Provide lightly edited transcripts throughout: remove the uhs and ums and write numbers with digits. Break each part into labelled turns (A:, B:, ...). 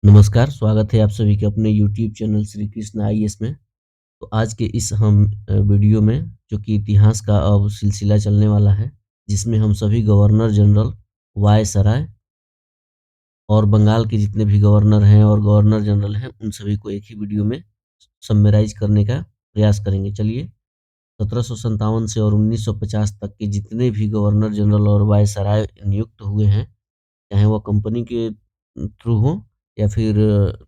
A: नमस्कार, स्वागत है आप सभी के अपने YouTube channel Shri Krishna IAS में। तो आज के इस हम वीडियो में जो कि इतिहास का अब सिलसिला चलने वाला है, जिसमें हम सभी गवर्नर जनरल, वायसराय और बंगाल के जितने भी गवर्नर हैं और गवर्नर जनरल हैं, उन सभी को एक ही वीडियो में समराइज़ करने का प्रयास करेंगे। चलिए, 1757 से और 1950 तक के जितने भी गवर्नर जनरल और वायसराय नियुक्त हुए हैं, चाहे वो कंपनी के थ्रू हो या फिर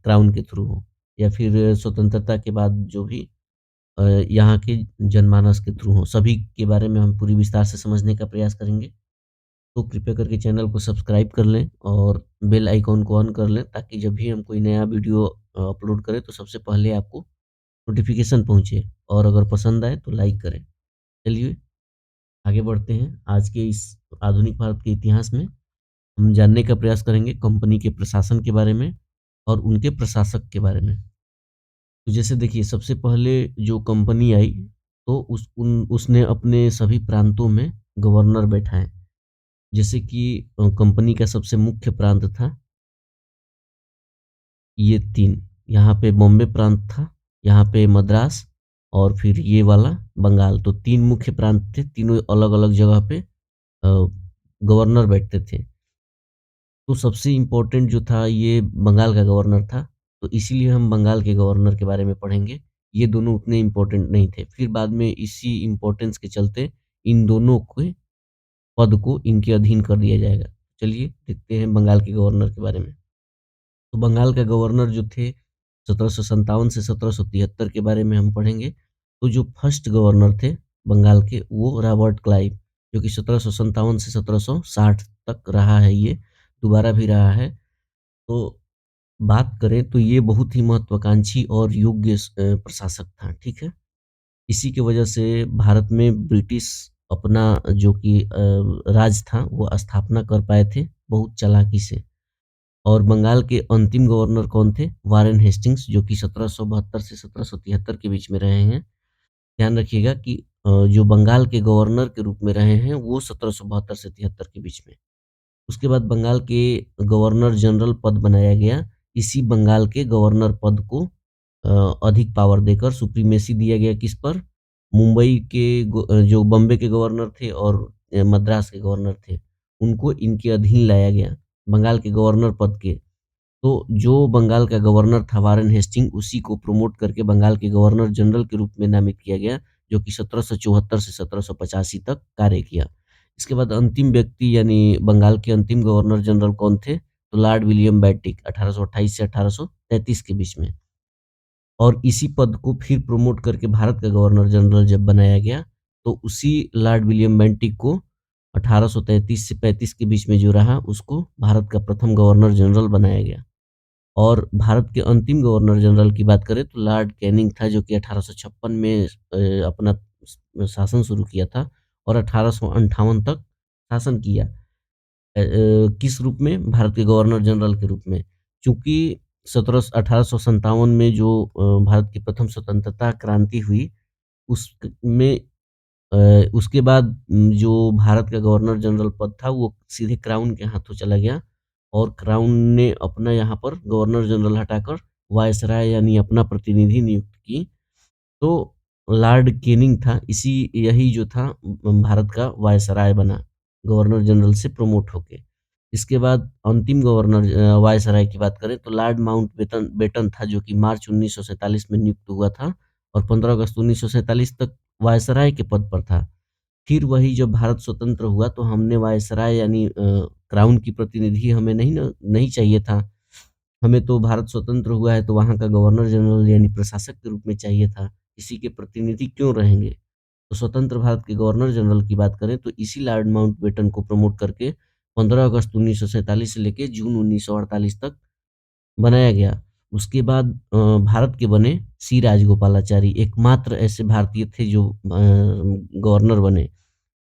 A: क्राउन के थ्रू हो या फिर स्वतंत्रता के बाद जो भी यहाँ के जनमानस के थ्रू हो, सभी के बारे में हम पूरी विस्तार से समझने का प्रयास करेंगे। तो कृपया करके चैनल को सब्सक्राइब कर लें और बेल आइकॉन को ऑन कर लें ताकि जब भी हम कोई नया वीडियो अपलोड करें तो सबसे पहले आपको नोटिफिकेशन पहुँचे और अगर पसंद आए तो लाइक करें। चलिए आगे बढ़ते हैं। आज के इस आधुनिक भारत के इतिहास में हम जानने का प्रयास करेंगे कंपनी के प्रशासन के बारे में और उनके प्रशासक के बारे में। तो जैसे देखिए सबसे पहले जो कंपनी आई तो उसने अपने सभी प्रांतों में गवर्नर बैठाए। जैसे कि कंपनी का सबसे मुख्य प्रांत था ये 3, यहाँ पे बॉम्बे प्रांत था, यहाँ पे मद्रास और फिर ये वाला बंगाल। तो 3 मुख्य प्रांत थे, तीनों अलग-अलग जगह पे गवर्नर बैठते थे। तो सबसे इम्पोर्टेंट जो था ये बंगाल का गवर्नर था, तो इसीलिए हम बंगाल के गवर्नर के बारे में पढ़ेंगे। ये दोनों उतने इम्पोर्टेंट नहीं थे। फिर बाद में इसी इम्पोर्टेंस के चलते इन दोनों के पद को इनके अधीन कर दिया जाएगा। चलिए देखते हैं बंगाल के गवर्नर के बारे में। तो बंगाल का गवर्नर जो थे 1757 से 1773 के बारे में हम पढ़ेंगे। तो जो फर्स्ट गवर्नर थे बंगाल के वो रॉबर्ट क्लाइव, जो कि 1757 से 1760 तक रहा है ये, दोबारा भी रहा है। तो बात करें तो ये बहुत ही महत्वाकांक्षी और योग्य प्रशासक था, ठीक है? इसी की वजह से भारत में ब्रिटिश अपना जो कि राज था वो स्थापना कर पाए थे बहुत चालाकी से। और बंगाल के अंतिम गवर्नर कौन थे? वारेन हेस्टिंग्स, जो कि 1772 से 1773 के बीच में रहे हैं। ध्यान रखिएगा कि जो बंगाल के गवर्नर के रूप में रहे हैं वो 1772 से 73 के बीच में। उसके बाद बंगाल के गवर्नर जनरल पद बनाया गया। इसी बंगाल के गवर्नर पद को अधिक पावर देकर सुप्रीमेसी दिया गया किस पर? मुंबई के जो बॉम्बे के गवर्नर थे और मद्रास के गवर्नर थे, उनको इनके अधीन लाया गया, बंगाल के गवर्नर पद के। तो जो बंगाल का गवर्नर था वारेन हेस्टिंग, उसी को प्रमोट करके बंगाल के गवर्नर जनरल के रूप में नामित किया गया, जो कि 1774 से 1785 तक कार्य किया। इसके बाद अंतिम व्यक्ति यानी बंगाल के अंतिम गवर्नर जनरल कौन थे? तो लॉर्ड विलियम बेंटिक 1828 से 1833 के बीच में। और इसी पद को फिर प्रमोट करके भारत का गवर्नर जनरल जब बनाया गया, तो उसी लॉर्ड विलियम बेंटिक को 1833 से 35 के बीच में जो रहा, उसको भारत का प्रथम गवर्नर जनरल बनाया गया। और भारत के अंतिम गवर्नर जनरल की बात करें तो लॉर्ड कैनिंग था, जो कि 1856 में अपना शासन शुरू किया था और 1858 तक शासन किया। किस रूप में? भारत के गवर्नर जनरल के रूप में। चूँकि 1857 में जो भारत की प्रथम स्वतंत्रता क्रांति हुई, उसमें उसके बाद जो भारत का गवर्नर जनरल पद था वो सीधे क्राउन के हाथों चला गया और क्राउन ने अपना यहाँ पर गवर्नर जनरल हटाकर वायसराय यानी अपना प्रतिनिधि नियुक्त की। तो लॉर्ड कैनिंग था, इसी यही जो था भारत का वायसराय बना, गवर्नर जनरल से प्रमोट होके। इसके बाद अंतिम गवर्नर वायसराय की बात करें तो लॉर्ड माउंटबेटन बेटन था, जो कि मार्च 1947 में नियुक्त हुआ था और 15 अगस्त 1947 तक वायसराय के पद पर था। फिर वही जब भारत स्वतंत्र हुआ तो हमने वायसराय यानी क्राउन की प्रतिनिधि हमें नहीं चाहिए था। हमें तो भारत स्वतंत्र हुआ है तो वहाँ का गवर्नर जनरल यानी प्रशासक के रूप में चाहिए था। इसी के प्रतिनिधि क्यों रहेंगे? तो स्वतंत्र भारत के गवर्नर जनरल की बात करें तो इसी लॉर्ड माउंटबेटन को प्रमोट करके 15 अगस्त 1947 से लेके जून 1948 तक बनाया गया। उसके बाद भारत के बने सी राजगोपालाचारी, एकमात्र ऐसे भारतीय थे जो गवर्नर बने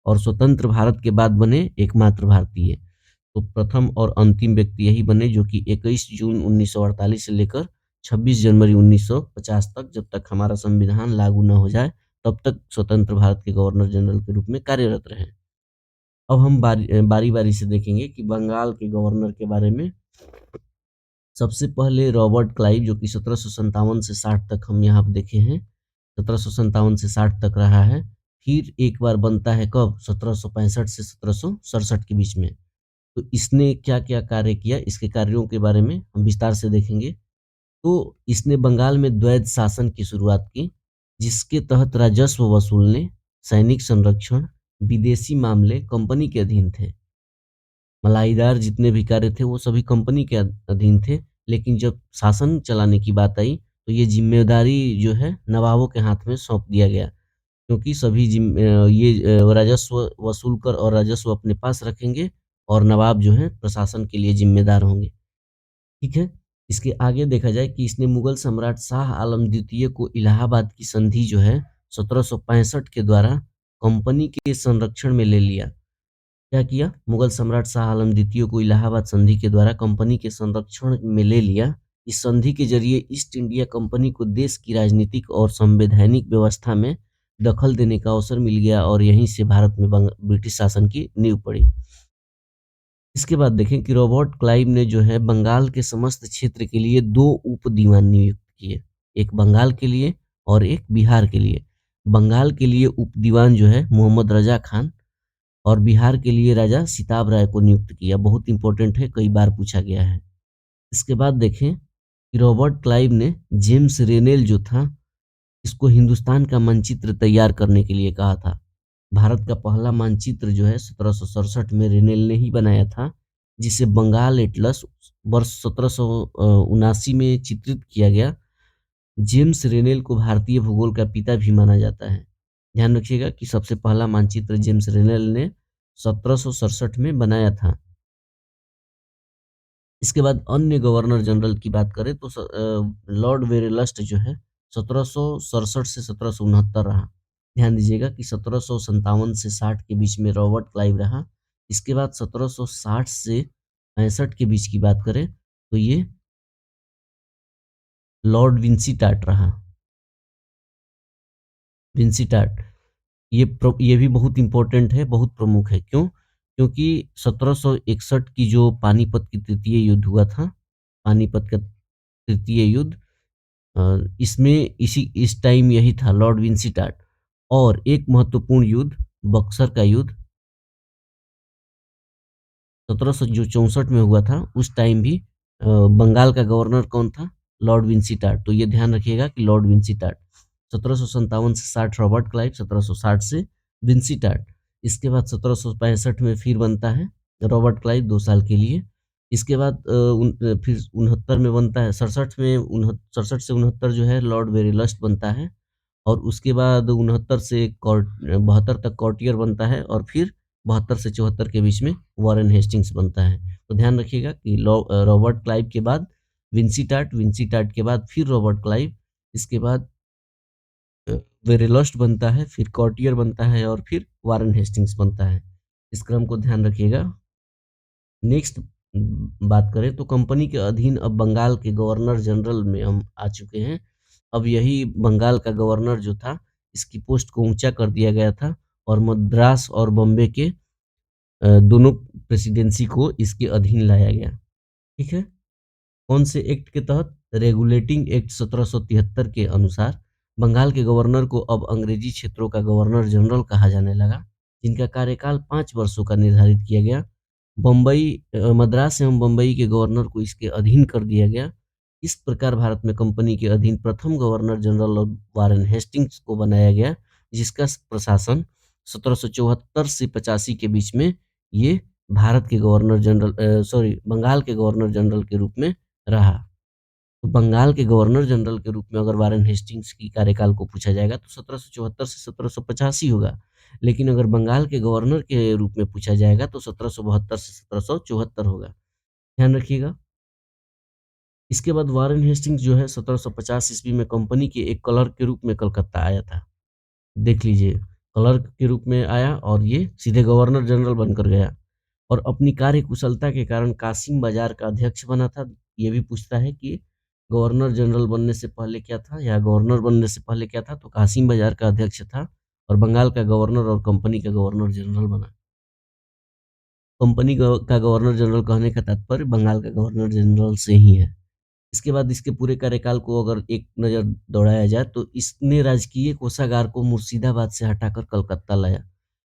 A: और स्वतंत्र भारत के बाद बने एकमात्र भारतीय। तो प्रथम और अंतिम व्यक्ति यही बने, जो कि 21 जून 1948 से लेकर 26 जनवरी 1950 तक, जब तक हमारा संविधान लागू न हो जाए, तब तक स्वतंत्र भारत के गवर्नर जनरल के रूप में कार्यरत रहे। अब हम बारी-बारी से देखेंगे कि बंगाल के गवर्नर के बारे में। सबसे पहले रॉबर्ट क्लाइव जो कि 1757 से 60 तक हम यहाँ पे देखे हैं, 1757 से 60 तक रहा है। फिर एक बार बनता है कब? 1765 से 1767 के बीच में। तो इसने क्या-क्या कार्य किया, इसके कार्यों के बारे में हम विस्तार से देखेंगे। तो इसने बंगाल में द्वैध शासन की शुरुआत की, जिसके तहत राजस्व वसूलने, सैनिक संरक्षण, विदेशी मामले कंपनी के अधीन थे। मलाईदार जितने भी कार्य थे वो सभी कंपनी के अधीन थे, लेकिन जब शासन चलाने की बात आई, तो ये ज़िम्मेदारी जो है नवाबों के हाथ में सौंप दिया गया। क्योंकि सभी ये राजस्व वसूल कर और राजस्व अपने पास रखेंगे और नवाब जो हैं प्रशासन के लिए ज़िम्मेदार होंगे। ठीक है? इसके आगे देखा जाए कि इसने मुगल सम्राट शाह आलम द्वितीय को इलाहाबाद की संधि जो है 1765 के द्वारा कंपनी के संरक्षण में ले लिया। क्या किया? मुगल सम्राट शाह आलम द्वितीय को इलाहाबाद संधि के द्वारा कंपनी के संरक्षण में ले लिया। इस संधि के जरिए ईस्ट इंडिया कंपनी को देश की राजनीतिक और संवैधानिक व्यवस्था में दखल देने का अवसर मिल गया और यहीं से भारत में ब्रिटिश शासन की नींव पड़ी। इसके बाद देखें कि रॉबर्ट क्लाइव ने जो है बंगाल के समस्त क्षेत्र के लिए 2 उप दीवान नियुक्त किए। एक बंगाल के लिए और एक बिहार के लिए। बंगाल के लिए उप दीवान जो है मोहम्मद रज़ा खान और बिहार के लिए राजा सिताब राय को नियुक्त किया। बहुत इंपॉर्टेंट है, कई बार पूछा गया है। इसके बाद देखें कि रॉबर्ट क्लाइव ने जेम्स रेनेल जो था, इसको हिंदुस्तान का मानचित्र तैयार करने के लिए कहा था। भारत का पहला मानचित्र जो है 1767 में रेनेल ने ही बनाया था, जिसे बंगाल एटलस वर्ष 1779 में चित्रित किया गया। जेम्स रेनेल को भारतीय भूगोल का पिता भी माना जाता है। ध्यान रखिएगा कि सबसे पहला मानचित्र जेम्स रेनेल ने 1767 में बनाया था। इसके बाद अन्य गवर्नर जनरल की बात करें तो लॉर्ड वेरेलस्ट जो है 1767 से 1769 रहा। ध्यान दीजिएगा कि 1757 से 60 के बीच में रॉबर्ट क्लाइव रहा। इसके बाद 1760 से 65 के बीच की बात करें तो ये लॉर्ड विंसीटाट रहा। विंसीटाट ये भी बहुत इम्पोर्टेंट है, बहुत प्रमुख है। क्यों? क्योंकि 1761 की जो पानीपत की तृतीय युद्ध हुआ था, पानीपत का तृतीय युद्ध, इसमें इस टाइम यही था लॉर्ड विंसीटाट। और एक महत्वपूर्ण युद्ध बक्सर का युद्ध 1764 में हुआ था, उस टाइम भी बंगाल का गवर्नर कौन था? लॉर्ड विंसीटाट। तो ये ध्यान रखिएगा कि लॉर्ड विंसीटाट 1757 से 60 रॉबर्ट क्लाइव, 1760 से विंसीटाट। इसके बाद 1765 में फिर बनता है रॉबर्ट क्लाइव 2 साल के लिए। इसके बाद फिर 69 में बनता है, 67 में 67 से 69 जो है लॉर्ड वेरेलस्ट बनता है। और उसके बाद 69 से 72 तक कॉर्टियर बनता है और फिर 72 से 74 के बीच में वॉरेन हेस्टिंग्स बनता है। तो ध्यान रखिएगा कि रॉबर्ट क्लाइव के बाद विंसीटाट, विंसीटाट के बाद फिर रॉबर्ट क्लाइव, इसके बाद वेरेलस्ट बनता है, फिर कॉर्टियर बनता है और फिर वॉरेन हेस्टिंग्स बनता है। इस क्रम को ध्यान रखिएगा। नेक्स्ट बात करें तो कंपनी के अधीन अब बंगाल के गवर्नर जनरल में हम आ चुके हैं। अब यही बंगाल का गवर्नर जो था, इसकी पोस्ट को ऊंचा कर दिया गया था और मद्रास और बॉम्बे के दोनों प्रेसिडेंसी को इसके अधीन लाया गया। ठीक है? कौन से एक्ट के तहत? रेगुलेटिंग एक्ट 1773 के अनुसार बंगाल के गवर्नर को अब अंग्रेजी क्षेत्रों का गवर्नर जनरल कहा जाने लगा, जिनका कार्यकाल 5 वर्षों का निर्धारित किया गया। मद्रास एवं बम्बई के गवर्नर को इसके अधीन कर दिया गया। इस प्रकार भारत में कंपनी के अधीन प्रथम governor general of Warren Hastings को बनाया गया, जिसका प्रशासन 1774 से 85 के बीच में ये भारत के गवर्नर जनरल बंगाल के गवर्नर जनरल के रूप में रहा। तो बंगाल के गवर्नर जनरल के रूप में अगर वारेन हेस्टिंग्स की कार्यकाल को पूछा जाएगा तो 1774 से 1785 होगा। लेकिन अगर बंगाल के गवर्नर के रूप में पूछा जाएगा तो 1772 से 1774 होगा। ध्यान रखिएगा। इसके बाद वारेन हेस्टिंग्स जो है 1750 ईस्वी में कंपनी के एक क्लर्क के रूप में कलकत्ता आया था। देख लीजिए, क्लर्क के रूप में आया और ये सीधे गवर्नर जनरल बनकर गया और अपनी कार्य कुशलता के कारण कासिम बाजार का अध्यक्ष बना था। ये भी पूछता है कि गवर्नर जनरल बनने से पहले क्या था या गवर्नर बनने से पहले क्या था? तो कासिम बाजार का अध्यक्ष था और बंगाल का गवर्नर और कंपनी का गवर्नर जनरल बना। कंपनी का गवर्नर जनरल कहने का तात्पर्य बंगाल का गवर्नर जनरल से ही है। इसके बाद इसके पूरे कार्यकाल को अगर एक नज़र दौड़ाया जाए तो इसने राजकीय कोषागार को मुर्शिदाबाद से हटाकर कलकत्ता लाया।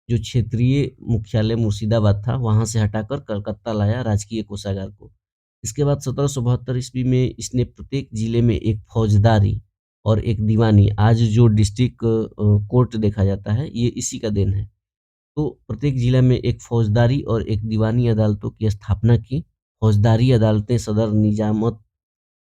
A: जो क्षेत्रीय मुख्यालय मुर्शिदाबाद था, वहाँ से हटाकर कलकत्ता लाया राजकीय कोषागार को। इसके बाद 1772 ईस्वी में इसने प्रत्येक जिले में एक फौजदारी और एक दीवानी, आज जो डिस्ट्रिक्ट कोर्ट देखा जाता है, ये इसी का देन है। तो प्रत्येक जिला में एक फौजदारी और एक दीवानी अदालतों की स्थापना की। फौजदारी अदालतें सदर निजामत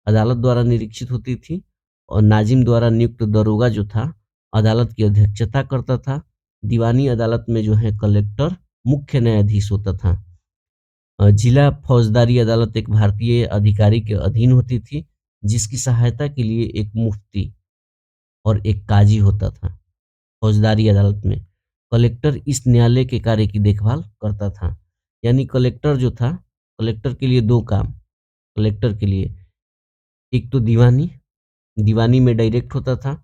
A: अदालत द्वारा निरीक्षित होती थी और नाजिम द्वारा नियुक्त दरोगा जो था, अदालत की अध्यक्षता करता था। दीवानी अदालत में जो है कलेक्टर मुख्य न्यायाधीश होता था। जिला फौजदारी अदालत एक भारतीय अधिकारी के अधीन होती थी, जिसकी सहायता के लिए एक मुफ्ती और एक काजी होता था। फौजदारी अदालत में कलेक्टर इस न्यायालय के कार्य की देखभाल करता था। यानी कलेक्टर जो था, कलेक्टर के लिए 2 काम, कलेक्टर के लिए एक तो दीवानी, दीवानी में डायरेक्ट होता था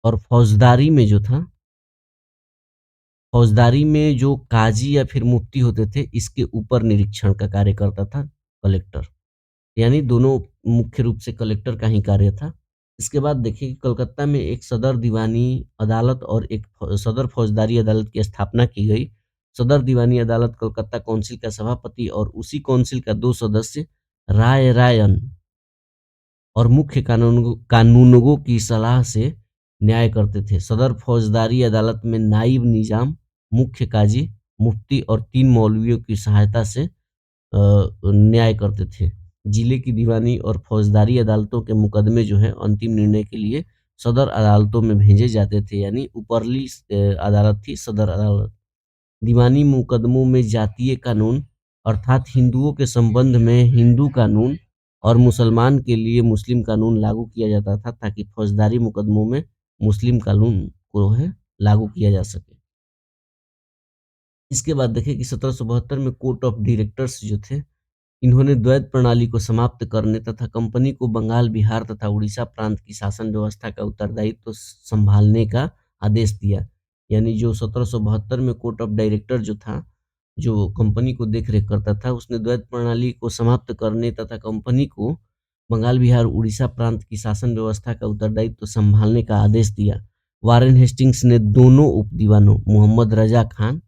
A: और फौजदारी में जो था, फौजदारी में जो काजी या फिर मुफ्ती होते थे, इसके ऊपर निरीक्षण का कार्य करता था कलेक्टर। यानी दोनों मुख्य रूप से कलेक्टर का ही कार्य था। इसके बाद देखिए कि कलकत्ता में एक सदर दीवानी अदालत और एक सदर फौजदारी अदालत की स्थापना की गई। सदर दीवानी अदालत कलकत्ता काउंसिल का सभापति और उसी काउंसिल का 2 सदस्य रायन और मुख्य कानूनगो की सलाह से न्याय करते थे। सदर फौजदारी अदालत में नाइब निजाम, मुख्य काजी, मुफ्ती और 3 मौलवियों की सहायता से न्याय करते थे। जिले की दीवानी और फौजदारी अदालतों के मुकदमे जो है अंतिम निर्णय के लिए सदर अदालतों में भेजे जाते थे। यानी ऊपरली अदालत थी सदर अदालत। दीवानी मुकदमों में जातीय कानून अर्थात हिंदुओं के संबंध में हिंदू कानून और मुसलमान के लिए मुस्लिम कानून लागू किया जाता था, ताकि फौजदारी मुकदमों में मुस्लिम कानून को है लागू किया जा सके। इसके बाद देखिए कि 1772 में कोर्ट ऑफ डायरेक्टर्स जो थे, इन्होंने द्वैत प्रणाली को समाप्त करने तथा कंपनी को बंगाल, बिहार तथा उड़ीसा प्रांत की शासन व्यवस्था का उत्तरदायित्व संभालने का आदेश दिया। यानी जो 1772 में कोर्ट ऑफ डायरेक्टर जो था, जो कंपनी को देख-रेख करता था, उसने द्वैत प्रणाली को समाप्त करने तथा कंपनी को बंगाल, बिहार, उड़ीसा प्रांत की शासन व्यवस्था का उत्तरदायित्व संभालने का आदेश दिया। वारेन हेस्टिंग्स ने दोनों उपदीवानों मोहम्मद रजा खान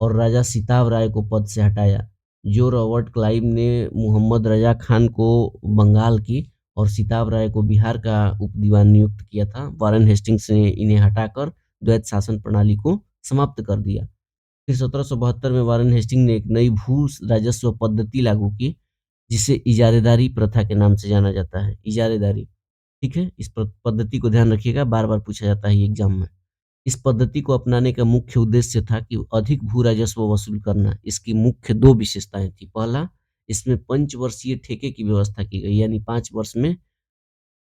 A: और राजा सिताब राय को पद से हटाया। जो रॉबर्ट क्लाइव ने मोहम्मद रजा खान को बंगाल की और सिताब राय को बिहार का उपदीवान नियुक्त किया था, वारेन हेस्टिंग्स ने इन्हें हटाकर द्वैत शासन प्रणाली को समाप्त कर दिया। फिर 1772 में वारेन हेस्टिंग ने एक नई भू राजस्व पद्धति लागू की, जिसे इजारेदारी प्रथा के नाम से जाना जाता है। इजारेदारी, ठीक है? इस पद्धति को ध्यान रखिएगा, बार-बार पूछा जाता है ये एग्जाम में। इस पद्धति को अपनाने का मुख्य उद्देश्य था कि अधिक भू राजस्व वसूल करना। इसकी मुख्य 2 विशेषताएँ थी। पहला, इसमें पंचवर्षीय ठेके की व्यवस्था की गई, यानी 5 वर्ष में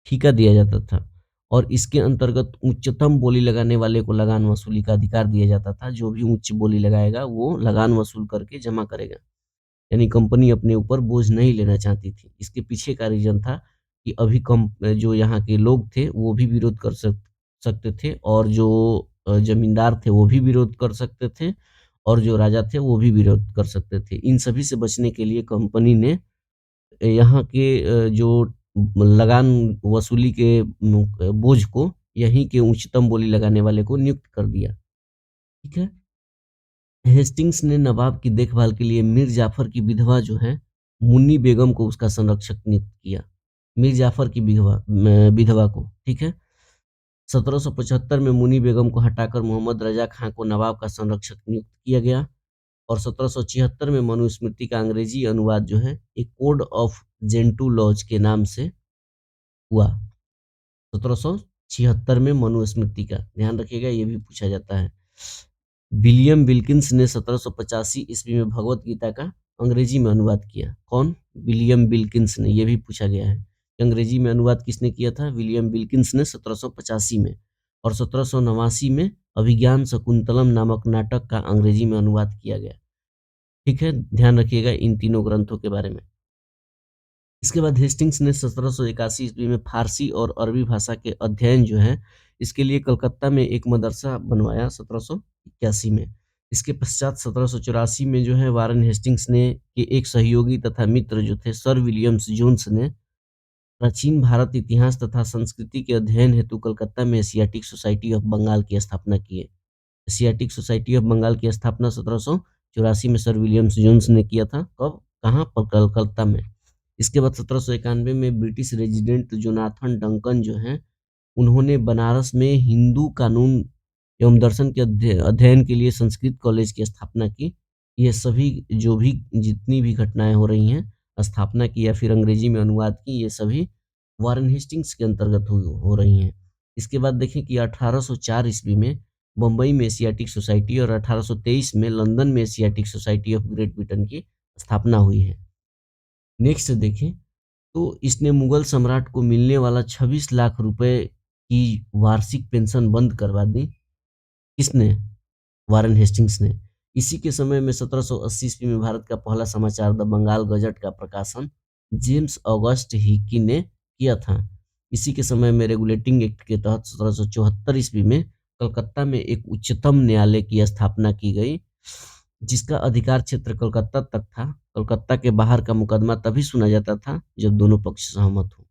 A: ठेका दिया जाता था और इसके अंतर्गत उच्चतम बोली लगाने वाले को लगान वसूली का अधिकार दिया जाता था। जो भी उच्च बोली लगाएगा, वो लगान वसूल करके जमा करेगा। यानी कंपनी अपने ऊपर बोझ नहीं लेना चाहती थी। इसके पीछे का रीज़न था कि अभी कम जो यहाँ के लोग थे, वो भी विरोध कर सकते थे और जो ज़मींदार थे, वो भी विरोध कर सकते थे और जो राजा थे, वो भी विरोध कर सकते थे। इन सभी से बचने के लिए कंपनी ने यहाँ के जो लगान वसूली के बोझ को यहीं के उच्चतम बोली लगाने वाले को नियुक्त कर दिया। ठीक है? हेस्टिंग्स ने नवाब की देखभाल के लिए मीर जाफ़र की विधवा जो है, मुन्नी बेगम को उसका संरक्षक नियुक्त किया। मीर जाफ़र की विधवा को, ठीक है? 1775 में मुन्नी बेगम को हटाकर मोहम्मद रज़ा खां को नवाब का संरक्षक नियुक्त किया गया और 1776 में मनुस्मृति का अंग्रेजी अनुवाद जो है, एक कोड ऑफ जेंटू लॉज के नाम से हुआ। 1776 में मनुस्मृति का, ध्यान रखिएगा, ये भी पूछा जाता है। विलियम विल्किंस ने 1785 ईस्वी में भगवत गीता का अंग्रेजी में अनुवाद किया। कौन? विलियम विल्किंस ने, ये भी पूछा गया है। अंग्रेजी में अनुवाद किसने किया था? विलियम विल्किंस ने 1785 में। और 1789 में अभिज्ञान शकुंतलम नामक नाटक का अंग्रेजी में अनुवाद किया गया। ठीक है, ध्यान रखिएगा इन तीनों ग्रंथों के बारे में। इसके बाद हेस्टिंग्स ने 1781 ईस्वी में फारसी और अरबी भाषा के अध्ययन जो है, इसके लिए कलकत्ता में एक मदरसा बनवाया 1781 में। इसके पश्चात 1784 में जो है वारेन हेस्टिंग्स ने के एक सहयोगी तथा मित्र जो थे सर विलियम्स जोन्स ने प्राचीन भारत इतिहास तथा संस्कृति के अध्ययन हेतु कलकत्ता में एशियाटिक सोसाइटी ऑफ बंगाल की स्थापना की है। एशियाटिक सोसाइटी ऑफ बंगाल की स्थापना 1784 में सर विलियम्स जोन्स ने किया था। कब? कहाँ पर? कलकत्ता में। इसके बाद 1791 में ब्रिटिश रेजिडेंट जोनाथन डंकन जो हैं, उन्होंने बनारस में हिंदू कानून एवं दर्शन के अध्ययन के लिए संस्कृत कॉलेज की स्थापना की। ये सभी जो भी जितनी भी घटनाएँ हो रही हैं, स्थापना की या फिर अंग्रेजी में अनुवाद की, ये सभी वारेन हेस्टिंग्स के अंतर्गत हो रही हैं। इसके बाद देखें कि 1804 ईस्वी में बम्बई में एशियाटिक सोसाइटी और 1823 में लंदन में Asiatic society of great Britain की स्थापना हुई है। नेक्स्ट देखें तो इसने मुगल सम्राट को मिलने वाला 26 लाख रुपए की वार्षिक पेंशन बंद करवा दी। किसने? वारेन हेस्टिंग्स ने। इसी के समय में 1780 ईस्वी में भारत का पहला समाचार द बंगाल गजट का प्रकाशन जेम्स ऑगस्ट हिकी ने किया था। इसी के समय में रेगुलेटिंग एक्ट के तहत 1774 ईस्वी में कलकत्ता में एक उच्चतम न्यायालय की स्थापना की गई, जिसका अधिकार क्षेत्र कलकत्ता तक था। कलकत्ता के बाहर का मुकदमा तभी सुना जाता था जब दोनों पक्ष सहमत हों।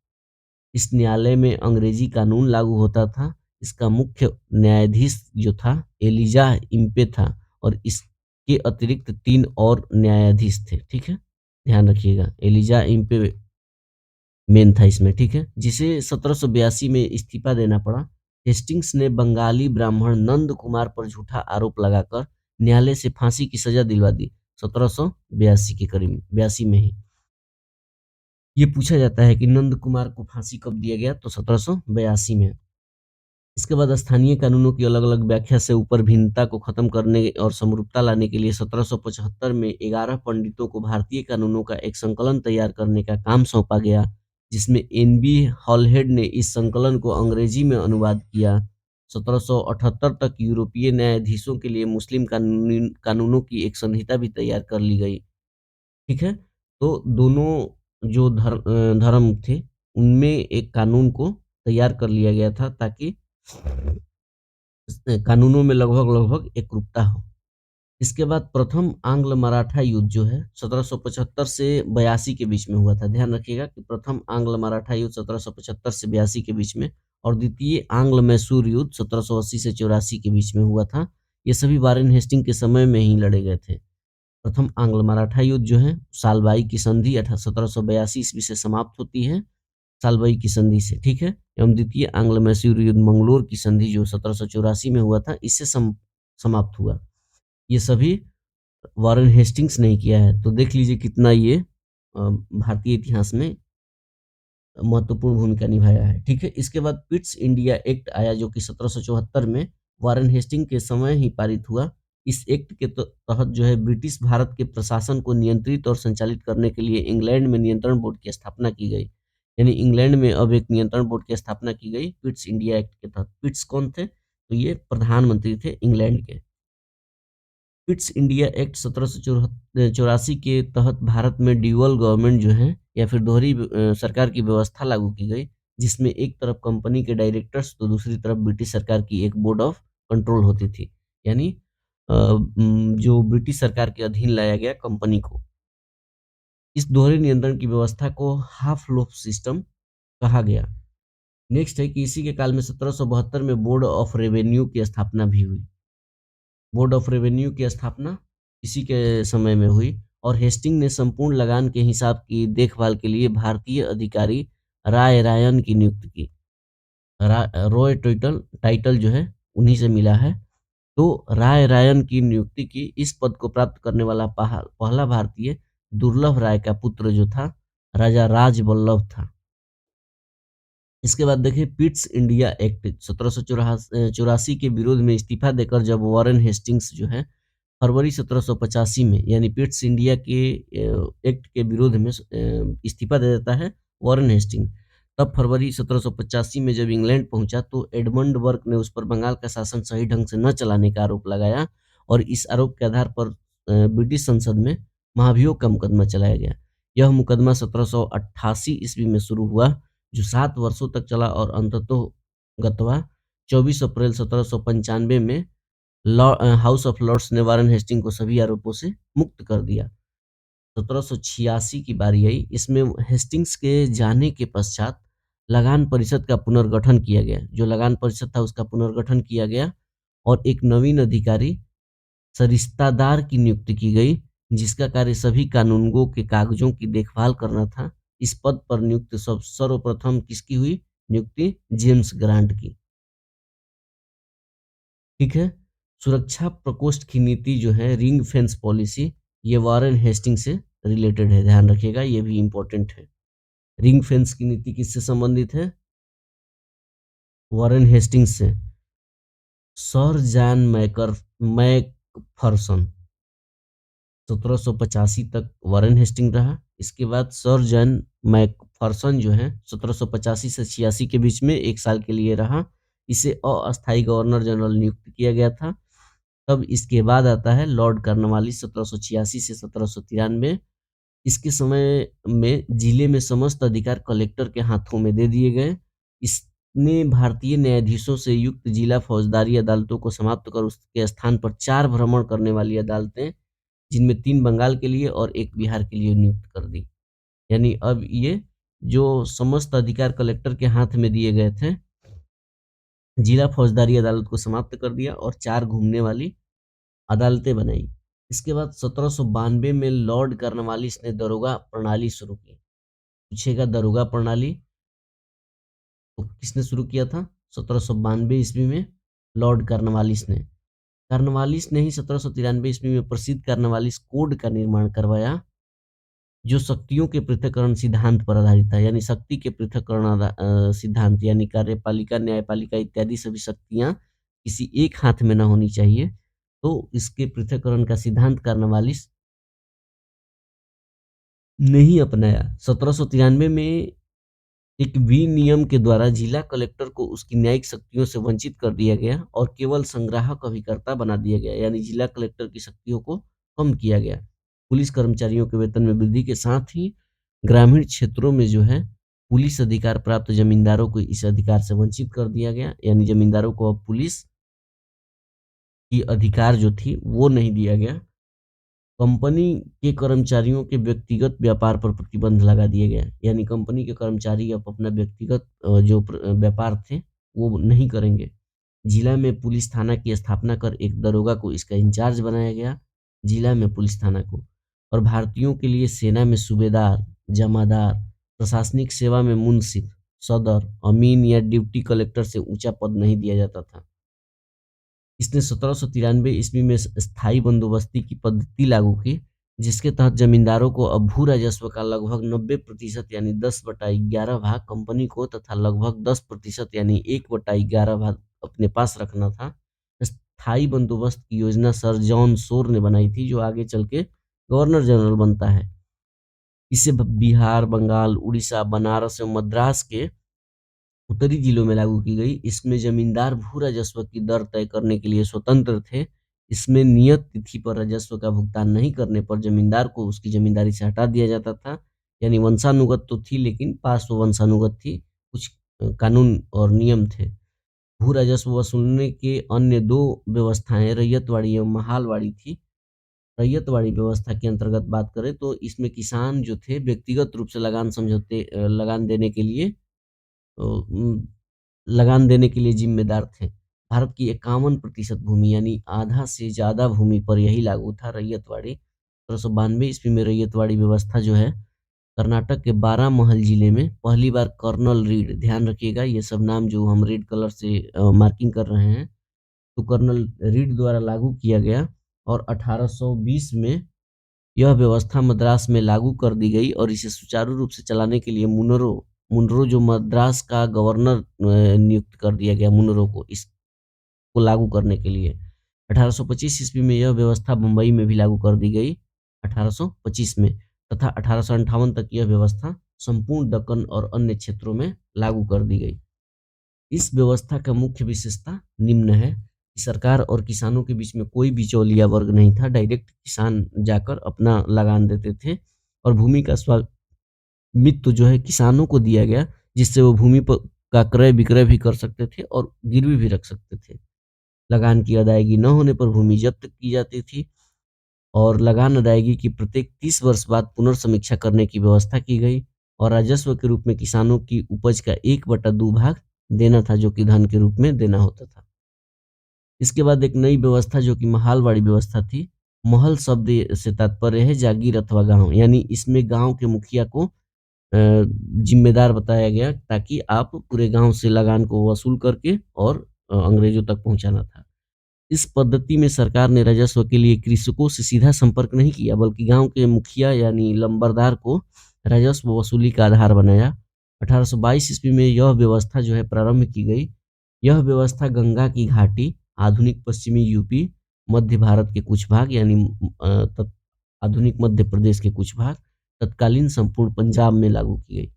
A: इस न्यायालय में अंग्रेजी कानून लागू होता था। इसका मुख्य न्यायाधीश जो था एलिजा इम्पे था और इसके अतिरिक्त 3 और न्यायाधीश थे, ठीक है? ध्यान रखिएगा, एलिजा इम्पे मेन था इसमें, ठीक है? जिसे 1782 में इस्तीफा देना पड़ा। हेस्टिंग्स ने बंगाली ब्राह्मण नंद कुमार पर झूठा आरोप लगाकर न्यायालय से फांसी की सजा दिलवा दी, 1782 के करीब 82 में ही। ये पूछा जाता है कि नंद कुमार को फांसी कब दिया गया? तो 1782 में। इसके बाद स्थानीय कानूनों की अलग-अलग व्याख्या से ऊपर भिन्नता को खत्म करने और समरूपता लाने के लिए 1775 में 11 पंडितों को भारतीय कानूनों का एक संकलन तैयार करने का काम सौंपा गया, जिसमें एन.बी. हॉलहेड ने इस संकलन को अंग्रेजी में अनुवाद किया। 1778 तक यूरोपीय न्यायाधीशों के लिए मुस्लिम कानूनों की एक संहिता भी तैयार कर ली गई। ठीक है? तो दोनों जो धर्म थे, उनमें एक कानून को तैयार कर लिया गया था ताकि कानूनों में लगभग-लगभग एकरूपता हो। इसके बाद प्रथम आंग्ल-मराठा युद्ध जो है 1775 से 82 के बीच में हुआ था। ध्यान रखिएगा कि प्रथम आंग्ल-मराठा युद्ध 1775 से 82 के बीच में और द्वितीय आंग्ल-मैसूर युद्ध 1780 से 84 के बीच में हुआ था। ये सभी वारेन हेस्टिंग के समय में ही लड़े गए थे। प्रथम आंग्ल-मराठा युद्ध जो है सालबाई की संधि 1782 ईस्वी से समाप्त होती है, सालबाई की संधि से, ठीक है? एवं द्वितीय आंग्ल-मैसूर युद्ध मंगलोर की संधि जो 1784 में हुआ था, इससे समाप्त हुआ। ये सभी वारेन हेस्टिंग्स ने किया है। तो देख लीजिए कितना ये भारतीय इतिहास में महत्वपूर्ण भूमिका निभाया है, ठीक है? इसके बाद पिट्स इंडिया एक्ट आया जो कि 1774 में वारेन हेस्टिंग के समय ही पारित हुआ। इस एक्ट के तहत जो है ब्रिटिश भारत के प्रशासन को नियंत्रित और संचालित करने के लिए इंग्लैंड में नियंत्रण बोर्ड की स्थापना की गई। यानी इंग्लैंड में अब एक नियंत्रण बोर्ड की स्थापना की गई पिट्स इंडिया एक्ट के तहत। पिट्स कौन थे? तो ये प्रधानमंत्री थे इंग्लैंड के। पिट्स इंडिया एक्ट 1784 के तहत भारत में ड्यूअल गवर्नमेंट जो है या फिर दोहरी सरकार की व्यवस्था लागू की गई, जिसमें एक तरफ कंपनी के डायरेक्टर्स तो दूसरी तरफ ब्रिटिश सरकार की एक बोर्ड ऑफ कंट्रोल होती थी। यानी जो ब्रिटिश सरकार के अधीन लाया गया कंपनी को। इस दोहरे नियंत्रण की व्यवस्था को हाफ लोफ सिस्टम कहा गया। नेक्स्ट है कि इसी के काल में 1772 में बोर्ड ऑफ रेवेन्यू की स्थापना भी हुई। बोर्ड ऑफ रेवेन्यू की स्थापना इसी के समय में हुई और हेस्टिंग ने संपूर्ण लगान के हिसाब की देखभाल के लिए भारतीय अधिकारी राय रायन की नियुक्ति की। रॉय टाइटल टाइटल जो है उन्हीं से मिला है। तो राय रायन की नियुक्ति की। इस पद को प्राप्त करने वाला पहला भारतीय दुर्लभ राय का पुत्र जो था राजा राज वल्लभ था। इसके बाद देखिए पिट्स इंडिया एक्ट 1784 के विरोध में इस्तीफा देकर जब वारेन हेस्टिंग्स जो है फरवरी 1785 में यानी पिट्स इंडिया के एक्ट के विरोध में इस्तीफा दे देता है वारेन हेस्टिंग। तब फरवरी 1785 में जब इंग्लैंड पहुंचा तो एडमंड बर्क ने उस पर बंगाल का शासन सही ढंग से न चलाने का आरोप लगाया और इस आरोप के आधार पर ब्रिटिश संसद में महाभियोग का मुकदमा चलाया गया। यह मुकदमा 1788 ईस्वी में शुरू हुआ जो 7 वर्षों तक चला और अंततोगत्वा 24 अप्रैल 1795 में हाउस ऑफ लॉर्ड्स ने वारेन हेस्टिंग को सभी आरोपों से मुक्त कर दिया। 1786 की बारी आई। इसमें हेस्टिंग्स के जाने के पश्चात लगान परिषद का पुनर्गठन किया गया। जो लगान परिषद था उसका पुनर्गठन किया गया और एक नवीन अधिकारी सरिस्तादार की नियुक्ति की गई, जिसका कार्य सभी कानूनगो के कागजों की देखभाल करना था। इस पद पर नियुक्त सर्वप्रथम किसकी हुई नियुक्ति? जेम्स ग्रांट की। ठीक है। सुरक्षा प्रकोष्ठ की नीति जो है रिंग फेंस पॉलिसी, ये वॉरेन हेस्टिंग से रिलेटेड है, ध्यान रखिएगा, ये भी इंपॉर्टेंट है। रिंग फेंस की नीति किससे संबंधित है? वॉरेन हेस्टिंग्स से। सर जॉन मैकफर्सन 1785 तक वॉरेन हेस्टिंग रहा। इसके बाद सर जॉन मैकफर्सन जो है 1785 से 86 के बीच में 1 साल के लिए रहा। इसे अस्थायी गवर्नर जनरल नियुक्त किया गया था। तब इसके बाद आता है लॉर्ड कॉर्नवालिस 1786 से 1793। इसके समय में जिले में समस्त अधिकार कलेक्टर के हाथों में दे दिए गए। इसने भारतीय न्यायाधीशों से युक्त जिला फौजदारी अदालतों को समाप्त कर उसके स्थान पर 4 भ्रमण करने वाली अदालतें, जिनमें 3 बंगाल के लिए और 1 बिहार के लिए नियुक्त कर दी। यानी अब ये जो समस्त अधिकार कलेक्टर के हाथ में दिए गए थे, जिला फौजदारी अदालत को समाप्त कर दिया और 4 घूमने वाली अदालतें बनाई। इसके बाद 1792 में लॉर्ड कॉर्नवालिस ने दारोगा प्रणाली शुरू की। पूछेगा दारोगा प्रणाली तो किसने शुरू किया था? 1792 ईस्वी में लॉर्ड कॉर्नवालिस ने। कॉर्नवालिस ने ही 1793 ईस्वी में प्रसिद्ध कॉर्नवालिस कोड का निर्माण करवाया, जो शक्तियों के पृथक्करण सिद्धांत पर आधारित था। यानी शक्ति के पृथक्करण सिद्धांत, यानी कार्यपालिका, न्यायपालिका इत्यादि सभी शक्तियां किसी एक हाथ में ना होनी चाहिए। तो इसके पृथक्करण का सिद्धांत कॉर्नवालिस ने ही अपनाया। 1793 में एक विनियम के द्वारा जिला कलेक्टर को उसकी न्यायिक शक्तियों से वंचित कर दिया गया और केवल संग्राहक अभिकर्ता बना दिया गया। यानी जिला कलेक्टर की शक्तियों को कम किया गया। पुलिस कर्मचारियों के वेतन में वृद्धि के साथ ही ग्रामीण क्षेत्रों में जो है पुलिस अधिकार प्राप्त जमींदारों को इस अधिकार से वंचित कर दिया गया। यानी जमींदारों को अब पुलिस की अधिकार जो थी वो नहीं दिया गया। कंपनी के कर्मचारियों के व्यक्तिगत व्यापार पर प्रतिबंध लगा दिया गया। यानी कंपनी के कर्मचारी अब अपना व्यक्तिगत जो व्यापार थे वो नहीं करेंगे। जिला में पुलिस थाना की स्थापना कर एक दरोगा को इसका इंचार्ज बनाया गया, जिला में पुलिस थाना को। और भारतीयों के लिए सेना में सूबेदार, जमादार, प्रशासनिक सेवा में मुंसिफ, सदर, अमीन या डिप्टी कलेक्टर से ऊंचा पद नहीं दिया जाता था। इसने 1793 ईस्वी में स्थायी बंदोबस्ती की पद्धति लागू की, जिसके तहत जमींदारों को अब भू राजस्व का लगभग 90% यानी 10/11 भाग कंपनी को तथा लगभग 10% यानी 1/11 भाग अपने पास रखना था। स्थायी बंदोबस्त की योजना सर जॉन शोर ने बनाई थी, जो आगे चल के गवर्नर जनरल बनता है। इसे बिहार, बंगाल, उड़ीसा, बनारस एवं मद्रास के उत्तरी जिलों में लागू की गई। इसमें जमींदार भू राजस्व की दर तय करने के लिए स्वतंत्र थे। इसमें नियत तिथि पर राजस्व का भुगतान नहीं करने पर जमींदार को उसकी जमींदारी से हटा दिया जाता था। यानी वंशानुगत तो थी, लेकिन पार्श्व वंशानुगत थी। कुछ कानून और नियम थे। भू राजस्व वसूलने के अन्य 2 व्यवस्थाएं रैयतवाड़ी एवं महालवाड़ी थी। रैयतवाड़ी व्यवस्था के अंतर्गत बात करें तो इसमें किसान जो थे व्यक्तिगत रूप से लगान देने के लिए लगान देने के लिए जिम्मेदार थे। भारत की 51% भूमि यानी आधा से ज़्यादा भूमि पर यही लागू था रैयतवाड़ी। 1792 ईस्वी में रैयतवाड़ी व्यवस्था जो है कर्नाटक के बारामहल जिले में पहली बार कर्नल रीड, ध्यान रखिएगा ये सब नाम जो हम रेड कलर से मार्किंग कर रहे हैं, तो कर्नल रीड द्वारा लागू किया गया। और 1820 में यह व्यवस्था मद्रास में लागू कर दी गई और इसे सुचारू रूप से चलाने के लिए मुनरो मुनरो जो मद्रास का गवर्नर नियुक्त कर दिया गया मुनरो को इसको लागू करने के लिए। 1825 ईस्वी में यह व्यवस्था मुंबई में भी लागू कर दी गई 1825 में, तथा 1858 तक यह व्यवस्था संपूर्ण दक्कन और अन्य क्षेत्रों में लागू कर दी गई। इस व्यवस्था का मुख्य विशेषता निम्न है कि सरकार और किसानों के बीच में कोई बिचौलिया वर्ग नहीं था। डायरेक्ट किसान जाकर अपना लगान देते थे और भूमि का स्वामित्व जो है किसानों को दिया गया, जिससे वो भूमि पर का क्रय विक्रय भी कर सकते थे और गिरवी भी रख सकते थे। लगान की अदायगी न होने पर भूमि जब्त की जाती थी और लगान अदायगी की प्रत्येक 30 वर्ष बाद पुनर्समीक्षा करने की व्यवस्था की गई और राजस्व के रूप में किसानों की उपज का 1/2 भाग देना था, जो कि धन के रूप में देना होता था। इसके बाद एक नई व्यवस्था जो कि महालवाड़ी व्यवस्था थी। महल शब्द से तात्पर्य है जागीर अथवा गाँव, यानी इसमें गाँव के मुखिया को जिम्मेदार बताया गया ताकि आप पूरे गाँव से लगान को वसूल करके और अंग्रेजों तक पहुँचाना था। इस पद्धति में सरकार ने राजस्व के लिए कृषकों से सीधा संपर्क नहीं किया, बल्कि गाँव के मुखिया यानी लंबरदार को राजस्व वसूली का आधार बनाया। 1822 ईस्वी में यह व्यवस्था जो है प्रारंभ की गई। यह व्यवस्था गंगा की घाटी, आधुनिक पश्चिमी यूपी, मध्य भारत के कुछ भाग यानी आधुनिक मध्य प्रदेश के कुछ भाग, तत्कालीन संपूर्ण पंजाब में लागू की गई।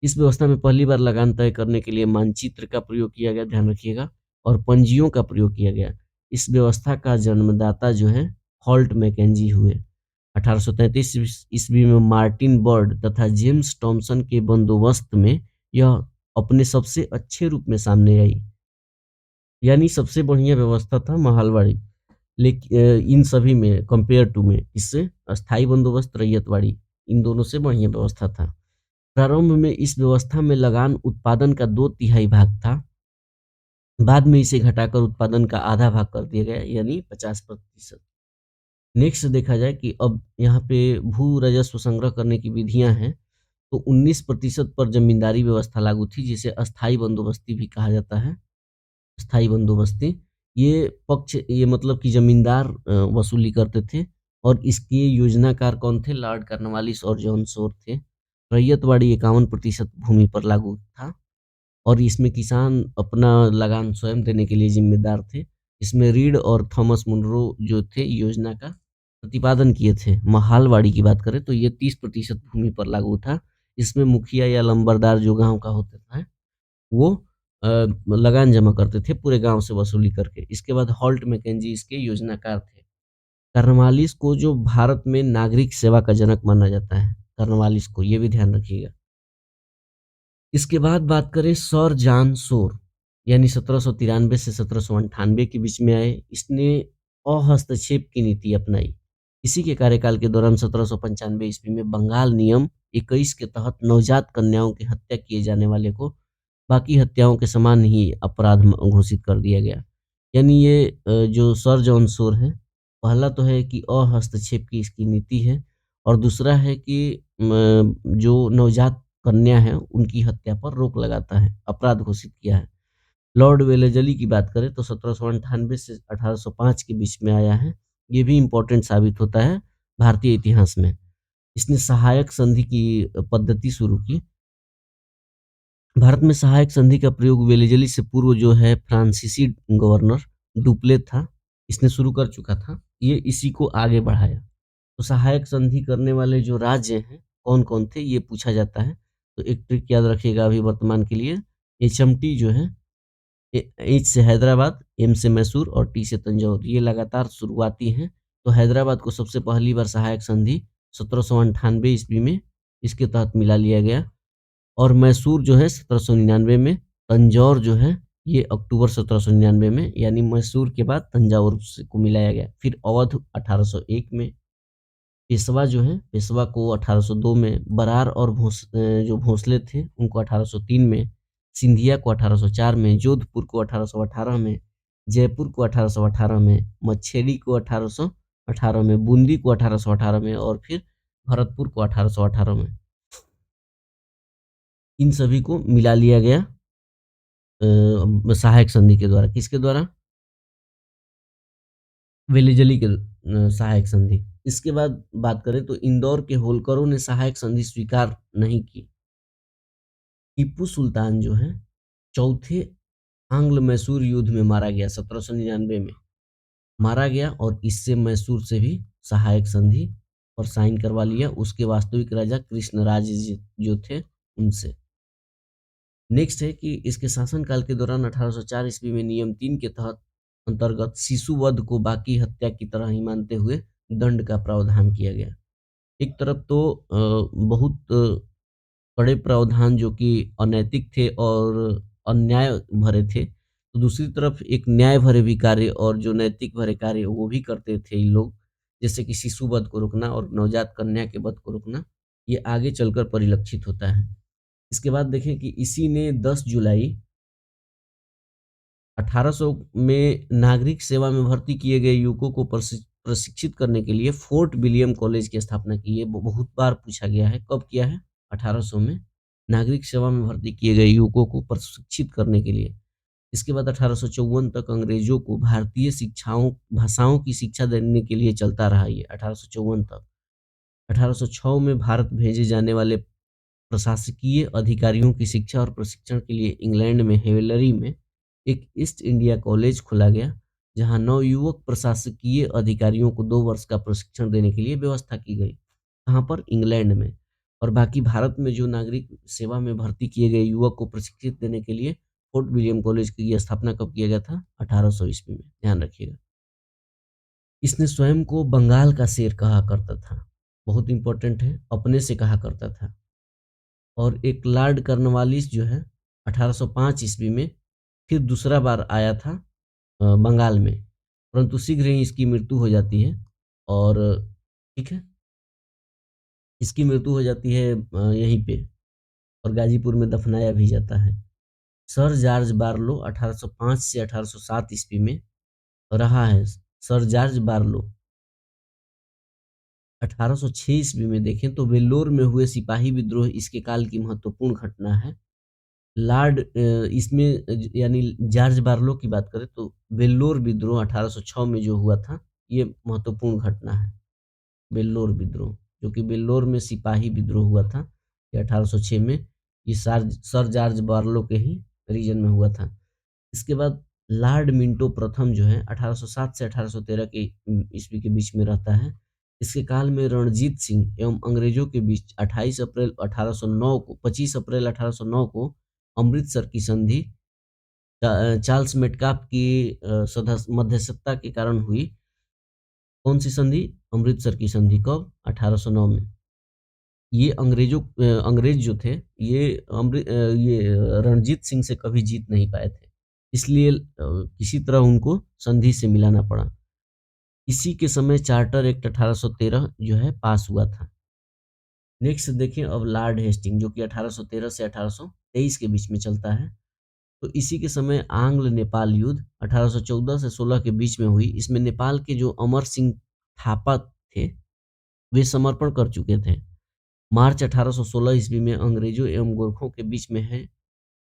A: इस व्यवस्था में पहली बार लगान तय करने के लिए मानचित्र का प्रयोग किया गया, ध्यान रखिएगा, और पंजियों का प्रयोग किया गया। इस व्यवस्था का जन्मदाता जो है हॉल्ट मैकेंजी हुए। 1833 ईस्वी में मार्टिन बर्ड तथा जेम्स टॉमसन के बंदोबस्त में यह अपने सबसे अच्छे रूप में सामने आई। यानी सबसे बढ़िया व्यवस्था था महलवाड़ी, इन सभी में कंपेयर टू में इससे अस्थाई बंदोबस्त रैयतवाड़ी इन दोनों से बढ़िया व्यवस्था था। प्रारंभ में इस व्यवस्था में लगान उत्पादन का 2/3 भाग था। बाद में इसे घटाकर उत्पादन का आधा भाग कर दिया गया, यानी 50%। नेक्स्ट देखा जाए कि अब यहाँ पे भू राजस्व संग्रह करने की विधियां हैं, तो 19% पर जमींदारी व्यवस्था लागू थी, जिसे अस्थाई बंदोबस्ती भी कहा जाता है। स्थाई बंदोबस्ती ये मतलब कि जमींदार वसूली करते थे और इसके योजनाकार कौन थे? लॉर्ड कॉर्नवालिस और जॉन शोर थे। रैयतवाड़ी 51% भूमि पर लागू था और इसमें किसान अपना लगान स्वयं देने के लिए जिम्मेदार थे। इसमें रीड और थॉमस मुनरो जो थे योजना का प्रतिपादन किए थे। महालवाड़ी की बात करें तो ये 30% भूमि पर लागू था। इसमें मुखिया या लंबरदार जो गांव का होता था वो लगान जमा करते थे पूरे गांव से वसूली करके। इसके बाद हॉल्ट मैकेंजी इसके योजनाकार थे। कार्नवालिस को जो भारत में नागरिक सेवा का जनक माना जाता है, कार्नवालिस को, ये भी ध्यान रखिएगा। इसके बाद बात करें सर जॉन शोर, यानी 1793 से 1798 के बीच में आए। इसने अहस्तक्षेप की नीति अपनाई। इसी के कार्यकाल के दौरान 1795 ईस्वी में बंगाल नियम 21 के तहत नवजात कन्याओं की हत्या किए जाने वाले को बाकी हत्याओं के समान ही अपराध घोषित कर दिया गया। यानी ये जो सर जॉन शोर है, पहला तो है कि अहस्तक्षेप की इसकी नीति है और दूसरा है कि जो नवजात कन्या है उनकी हत्या पर रोक लगाता है, अपराध घोषित किया है। लॉर्ड वेलेजली की बात करें तो 1798 से 1805 के बीच में आया है। ये भी इम्पोर्टेंट साबित होता है भारतीय इतिहास में। इसने सहायक संधि की पद्धति शुरू की। भारत में सहायक संधि का प्रयोग वेलेजली से पूर्व जो है फ्रांसीसी गवर्नर डुप्ले था, इसने शुरू कर चुका था। ये इसी को आगे बढ़ाया। तो सहायक संधि करने वाले जो राज्य हैं कौन-कौन थे ये पूछा जाता है। तो एक ट्रिक याद रखिएगा अभी वर्तमान के लिए, एचएमटी जो है, एच से हैदराबाद, एम से मैसूर और टी से तंजौर, ये लगातार शुरुआती हैं। तो हैदराबाद को सबसे पहली बार सहायक संधि 1798 ईस्वी में इसके तहत मिला लिया गया और मैसूर जो है 1799 में, तंजौर जो है ये अक्टूबर 1799 में, यानी मैसूर के बाद तंजावुर को मिलाया गया। फिर अवध 1801 में, पेशवा जो है, पेशवा को 1802 में, बरार और जो भोसले थे उनको 1803 में, सिंधिया को 1804 में, जोधपुर को 1818 में, जयपुर को 1818 में, मच्छेरी को 1818 में, बूंदी को 1818 में और फिर भरतपुर को 1818 में। इन सभी को मिला लिया गया सहायक संधि के द्वारा। किसके द्वारा? वेलिजली के सहायक संधि। इसके बाद बात करें तो इंदौर के होलकरों ने सहायक संधि स्वीकार नहीं की। टीपू सुल्तान जो है चौथे आंग्ल मैसूर युद्ध में मारा गया 1799 में, मारा गया और इससे मैसूर से भी सहायक संधि और साइन करवा लिया उसके वास्तविक राजा कृष्णराज जो थे उनसे। नेक्स्ट है कि इसके शासनकाल के दौरान 1804 ईस्वी में नियम 3 के तहत अंतर्गत शिशु वध को बाकी हत्या की तरह ही मानते हुए दंड का प्रावधान किया गया। एक तरफ तो बहुत कड़े प्रावधान जो कि अनैतिक थे और अन्याय भरे थे, तो दूसरी तरफ एक न्याय भरे भी कार्य और जो नैतिक भरे कार्य वो भी करते थे ये लोग। जैसे कि शिशु वध को रोकना और नवजात कन्या के वध को रोकना, ये आगे चलकर परिलक्षित होता है। इसके बाद देखें कि इसी ने 10 जुलाई 1800 में नागरिक सेवा में भर्ती किए गए युवकों को प्रशिक्षित करने के लिए फोर्ट विलियम कॉलेज की स्थापना की। ये बहुत बार पूछा गया है, कब किया है? 1800 में नागरिक सेवा में भर्ती किए गए युवकों को प्रशिक्षित करने के लिए। इसके बाद 1854 तक अंग्रेजों को भारतीय शिक्षाओं भाषाओं की शिक्षा देने के लिए चलता रहा ये 1854 तक। 1806 में भारत भेजे जाने वाले प्रशासकीय अधिकारियों की शिक्षा और प्रशिक्षण के लिए इंग्लैंड में हेवेलरी में एक ईस्ट इंडिया कॉलेज खोला गया, जहां नवयुवक प्रशासकीय अधिकारियों को 2 वर्ष का प्रशिक्षण देने के लिए व्यवस्था की गई। कहाँ पर? इंग्लैंड में। और बाकी भारत में जो नागरिक सेवा में भर्ती किए गए युवक को प्रशिक्षित देने के लिए फोर्ट विलियम कॉलेज की स्थापना कब किया गया था? 1800 ईस्वी में, ध्यान रखिएगा। इसने स्वयं को बंगाल का शेर कहा करता था, बहुत इंपॉर्टेंट है, अपने से कहा करता था। और एक लॉर्ड कॉर्नवालिस जो है 1805 ईस्वी में फिर दूसरा बार आया था बंगाल में, परंतु शीघ्र ही इसकी मृत्यु हो जाती है। और ठीक है, इसकी मृत्यु हो जाती है यहीं पे, और गाजीपुर में दफनाया भी जाता है। सर जॉर्ज बारलो 1805 से 1807 ईस्वी में रहा है। सर जॉर्ज बारलो 1806 ईस्वी में देखें तो वेल्लोर में हुए सिपाही विद्रोह इसके काल की महत्वपूर्ण घटना है। लॉर्ड इसमें यानी जॉर्ज बारलो की बात करें तो वेल्लोर विद्रोह 1806 में जो हुआ था, ये महत्वपूर्ण घटना है। वेल्लोर विद्रोह, जो कि वेल्लोर में सिपाही विद्रोह हुआ था, ये 1806 में, ये सर जॉर्ज बारलो के ही रीजन में हुआ था। इसके बाद लॉर्ड मिंटो प्रथम जो है 1807 से 1813 के ईस्वी के बीच में रहता है। इसके काल में रणजीत सिंह एवं अंग्रेजों के बीच 28 अप्रैल 1809 को 25 अप्रैल 1809 को अमृतसर की संधि चार्ल्स मेटकाफ की मध्यस्थता के कारण हुई। कौन सी संधि? अमृतसर की संधि। कब? 1809 में। ये अंग्रेज जो थे, ये रणजीत सिंह से कभी जीत नहीं पाए थे, इसलिए किसी तरह उनको संधि से मिलाना पड़ा। इसी के समय चार्टर एक्ट 1813 जो है पास हुआ था। नेक्स्ट देखें अब लॉर्ड हेस्टिंग, जो कि 1813 से 1823 के बीच में चलता है। तो इसी के समय आंग्ल नेपाल युद्ध 1814 से 16 के बीच में हुई। इसमें नेपाल के जो अमर सिंह थापा थे, वे समर्पण कर चुके थे। मार्च 1816 ईस्वी में अंग्रेजों एवं गोरखों के बीच में है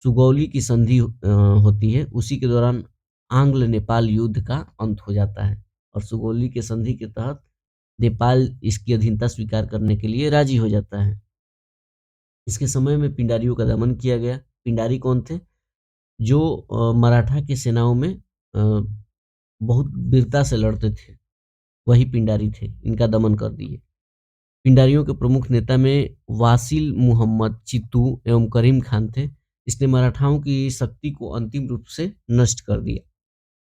A: सुगौली की संधि होती है। उसी के दौरान आंग्ल नेपाल युद्ध का अंत हो जाता है और सुगौली के संधि के तहत नेपाल इसकी अधीनता स्वीकार करने के लिए राजी हो जाता है। इसके समय में पिंडारियों का दमन किया गया। पिंडारी कौन थे? जो मराठा की सेनाओं में बहुत वीरता से लड़ते थे, वही पिंडारी थे। इनका दमन कर दिए। पिंडारियों के प्रमुख नेता में वासिल मुहम्मद चित्तू एवं करीम खान थे। इसने मराठाओं की शक्ति को अंतिम रूप से नष्ट कर दिया।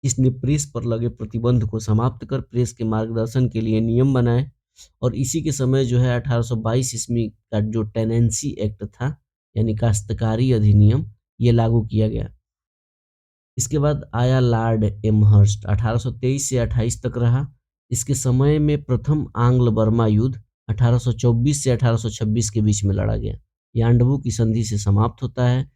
A: इसने प्रेस पर लगे प्रतिबंध को समाप्त कर प्रेस के मार्गदर्शन के लिए नियम बनाए। और इसी के समय जो है 1822 ईस्वी का जो टेनेंसी एक्ट था, यानी काश्तकारी अधिनियम, ये लागू किया गया। इसके बाद आया लॉर्ड एमहर्स्ट, 1823 से 28 तक रहा। इसके समय में प्रथम आंग्ल बर्मा युद्ध 1824 से 1826 के बीच में लड़ा गया। यांडबू की संधि से समाप्त होता है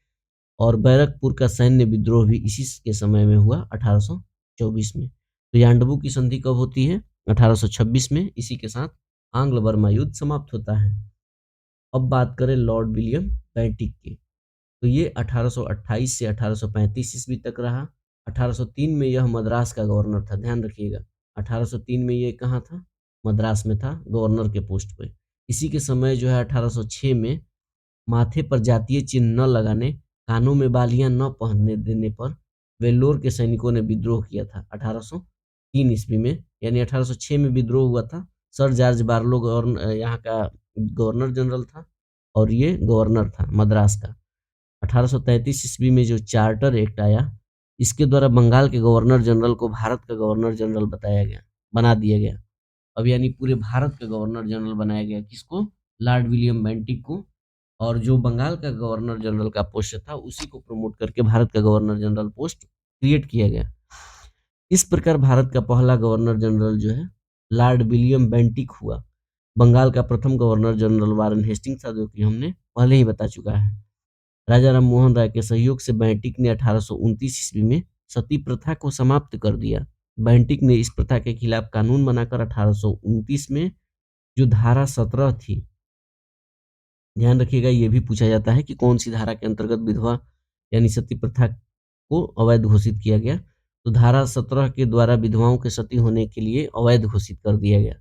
A: और बैरकपुर का सैन्य विद्रोह भी इसी के समय में हुआ 1824 में। तो यांडबू की संधि कब होती है? 1826 में। इसी के साथ आंग्ल बर्मा युद्ध समाप्त होता है। अब बात करें लॉर्ड विलियम बेंटिक की, तो ये 1828 से 1835 ईस्वी तक रहा। 1803 में यह मद्रास का गवर्नर था, ध्यान रखिएगा। 1803 में ये कहाँ था? मद्रास में था, गवर्नर के पोस्ट पे। इसी के समय जो है 1806 में माथे पर जातीय चिन्ह न लगाने, कानों में बालियां न पहनने देने पर वेल्लोर के सैनिकों ने विद्रोह किया था 1803 ईस्वी में। यानी 1806 में विद्रोह हुआ था। सर जॉर्ज बारलो यहाँ का गवर्नर जनरल था और ये गवर्नर था मद्रास का। 1833 ईस्वी में जो चार्टर एक्ट आया, इसके द्वारा बंगाल के गवर्नर जनरल को भारत का गवर्नर जनरल बना दिया गया। अब यानी पूरे भारत का गवर्नर जनरल बनाया गया। किसको? लॉर्ड विलियम बेंटिक को। और जो बंगाल का गवर्नर जनरल का पोस्ट था, उसी को प्रमोट करके भारत का गवर्नर जनरल पोस्ट क्रिएट किया गया। इस प्रकार भारत का पहला गवर्नर जनरल जो है लॉर्ड विलियम बेंटिक हुआ। बंगाल का प्रथम गवर्नर जनरल वारेन हेस्टिंग्स था, जो कि हमने पहले ही बता चुका है। राजा राम मोहन राय के सहयोग से बेंटिक ने 1829 ईस्वी में सती प्रथा को समाप्त कर दिया। बेंटिक ने इस प्रथा के खिलाफ कानून बनाकर 1829 में जो धारा 17 थी, ध्यान रखिएगा, ये भी पूछा जाता है कि कौन सी धारा के अंतर्गत विधवा यानी सती प्रथा को अवैध घोषित किया गया। तो धारा 17 के द्वारा विधवाओं के सती होने के लिए अवैध घोषित कर दिया गया।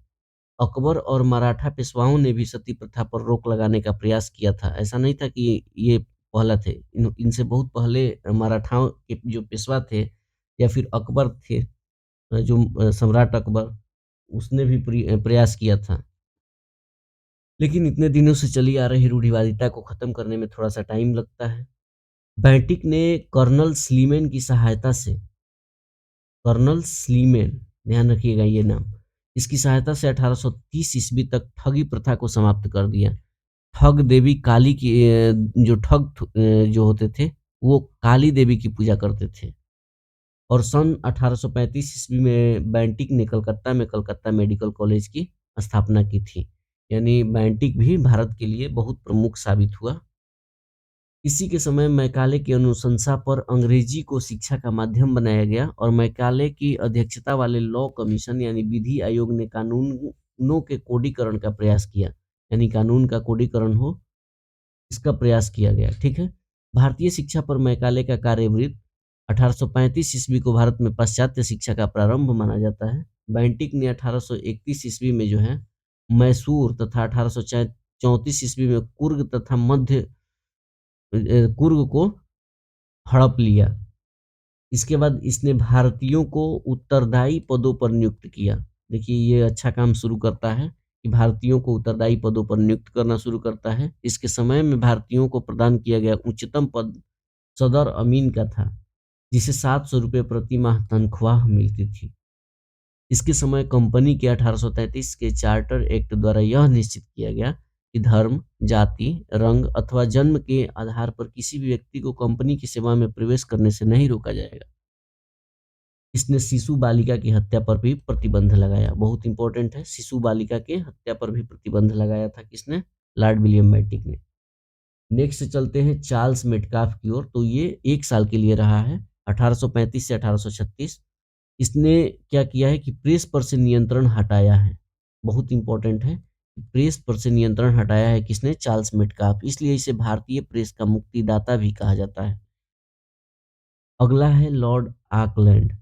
A: अकबर और मराठा पेशवाओं ने भी सती प्रथा पर रोक लगाने का प्रयास किया था। ऐसा नहीं था कि ये पहला थे, इनसे बहुत पहले मराठाओं के जो पेशवा थे या फिर अकबर थे, जो सम्राट अकबर, उसने भी प्रयास किया था। लेकिन इतने दिनों से चली आ रही रूढ़िवादिता को खत्म करने में थोड़ा सा टाइम लगता है। बेंटिक ने कर्नल स्लीमेन की सहायता से, कर्नल स्लीमेन, ध्यान रखिएगा ये नाम, इसकी सहायता से 1830 ईस्वी तक ठगी प्रथा को समाप्त कर दिया। ठग देवी काली की जो जो होते थे, वो काली देवी की पूजा करते थे। और सन 1835 ईस्वी में बेंटिक ने कलकत्ता में कलकत्ता मेडिकल कॉलेज की स्थापना की थी। यानी बेंटिक भी भारत के लिए बहुत प्रमुख साबित हुआ। इसी के समय मैकाले की अनुशंसा पर अंग्रेजी को शिक्षा का माध्यम बनाया गया और मैकाले की अध्यक्षता वाले लॉ कमीशन यानी विधि आयोग ने कानूनों के कोडीकरण का प्रयास किया। यानी कानून का कोडीकरण हो, इसका प्रयास किया गया। ठीक है। भारतीय शिक्षा पर मैकाले का कार्यवृत्त 1835 ईस्वी को भारत में पाश्चात्य शिक्षा का प्रारंभ माना जाता है। बेंटिक ने 1831 ईस्वी में जो है मैसूर तथा 1834 ईस्वी में कुर्ग तथा मध्य कुर्ग को हड़प लिया। इसके बाद इसने भारतीयों को उत्तरदायी पदों पर नियुक्त किया। देखिए ये अच्छा काम शुरू करता है कि भारतीयों को उत्तरदायी पदों पर नियुक्त करना शुरू करता है। इसके समय में भारतीयों को प्रदान किया गया उच्चतम पद सदर अमीन का था, जिसे 700 रुपये प्रति माह तनख्वाह मिलती थी। इसके समय कंपनी के 1833 के चार्टर एक्ट द्वारा यह निश्चित किया गया कि धर्म, जाति, रंग अथवा जन्म के आधार पर किसी भी व्यक्ति को कंपनी की सेवा में प्रवेश करने से नहीं रोका जाएगा। इसने शिशु बालिका की हत्या पर भी प्रतिबंध लगाया। बहुत इंपॉर्टेंट है, शिशु बालिका के हत्या पर भी प्रतिबंध लगाया था किसने? लॉर्ड विलियम बेंटिक ने। नेक्स्ट चलते हैं चार्ल्स मेटकाफ की ओर। तो ये 1 साल के लिए रहा है, 1835 से 1836। इसने क्या किया है कि प्रेस पर से नियंत्रण हटाया है। बहुत इंपॉर्टेंट है, प्रेस पर से नियंत्रण हटाया है किसने? Charles Metcalfe. इसलिए इसे भारतीय प्रेस का मुक्तिदाता भी कहा जाता है। अगला है लॉर्ड आकलैंड,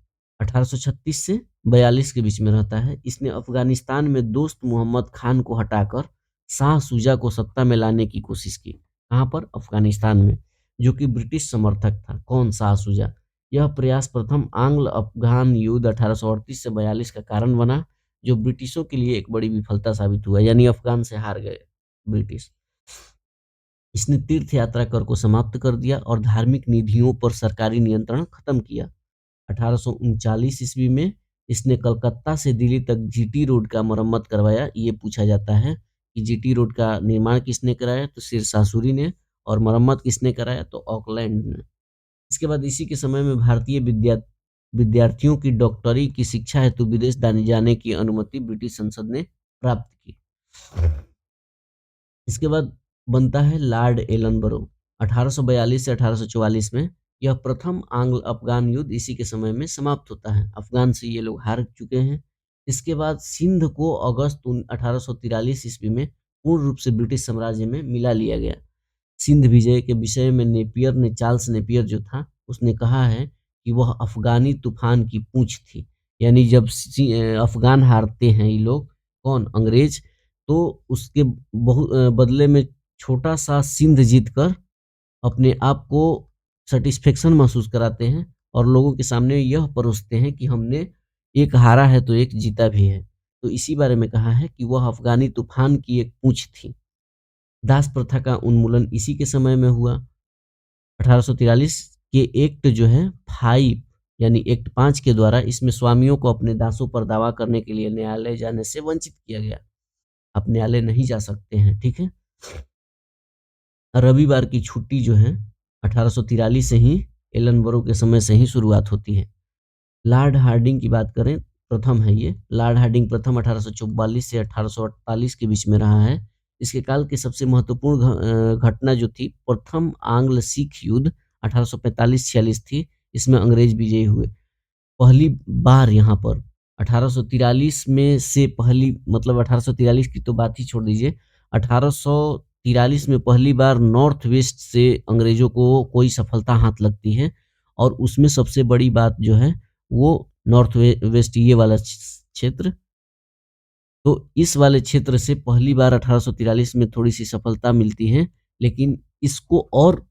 A: 1836 से 42 के बीच में रहता है। इसने अफगानिस्तान में दोस्त मोहम्मद खान को हटाकर शाह शुजा को सत्ता में लाने की कोशिश की। कहाँ पर? अफगानिस्तान में, जो कि ब्रिटिश समर्थक था। कौन? शाह शुजा। यह प्रयास प्रथम आंग्ल अफगान युद्ध 1838 से 42 का कारण बना, जो ब्रिटिशों के लिए एक बड़ी विफलता साबित हुआ। यानी अफगान से हार गए ब्रिटिश। इसने तीर्थ यात्रा कर को समाप्त कर दिया और धार्मिक निधियों पर सरकारी नियंत्रण खत्म किया। 1839 ईस्वी में इसने कलकत्ता से दिल्ली तक जीटी रोड का मरम्मत करवाया। ये पूछा जाता है कि जीटी रोड का निर्माण किसने कराया? तो शेरशाह सूरी ने। और मरम्मत किसने कराया? तो ऑकलैंड ने। इसके बाद इसी के समय में भारतीय विद्यार्थियों की डॉक्टरी की शिक्षा हेतु विदेश जाने की अनुमति ब्रिटिश संसद ने प्राप्त की। इसके बाद बनता है लॉर्ड एलनबरो, 1842 से 1844 में। यह प्रथम आंग्ल अफगान युद्ध इसी के समय में समाप्त होता है। अफगान से ये लोग हार चुके हैं। इसके बाद सिंध को अगस्त 1843 ईस्वी में पूर्ण रूप से ब्रिटिश साम्राज्य में मिला लिया गया। सिंध विजय के विषय में नेपियर ने, चार्ल्स नेपियर जो था, उसने कहा है कि वह अफगानी तूफान की पूंछ थी। यानी जब अफगान हारते हैं ये लोग, कौन? अंग्रेज, तो उसके बदले में छोटा सा सिंध जीत कर अपने आप को सेटिस्फेक्शन महसूस कराते हैं और लोगों के सामने यह परोसते हैं कि हमने एक हारा है तो एक जीता भी है। तो इसी बारे में कहा है कि वह अफगानी तूफान की एक पूंछ थी। दास प्रथा का उन्मूलन इसी के समय में हुआ। 1843 के एक्ट जो है 5 यानी एक्ट 5 के द्वारा इसमें स्वामियों को अपने दासों पर दावा करने के लिए न्यायालय जाने से वंचित किया गया। आप न्यायालय नहीं जा सकते हैं। ठीक है। रविवार की छुट्टी जो है 1843 से ही, एलनबरो के समय से ही शुरुआत होती है। लॉर्ड हार्डिंग की बात करें प्रथम है ये। लॉर्ड हार्डिंग प्रथम 1844 से 1848 के बीच में रहा है। इसके काल की सबसे महत्वपूर्ण घटना जो थी, प्रथम आंग्ल-सिख युद्ध 1845-46 थी। इसमें अंग्रेज विजयी हुए। पहली बार यहाँ पर 1843 में से पहली मतलब 1843 की तो बात ही छोड़ दीजिए। 1843 में पहली बार नॉर्थ वेस्ट से अंग्रेज़ों को कोई सफलता हाथ लगती है और उसमें सबसे बड़ी बात जो है वो नॉर्थ वेस्ट ये वाला क्षेत्र। तो इस वाले क्षेत्र से पहली बार 1843 में थोड़ी-सी सफलता मिलती है, लेकिन इसको और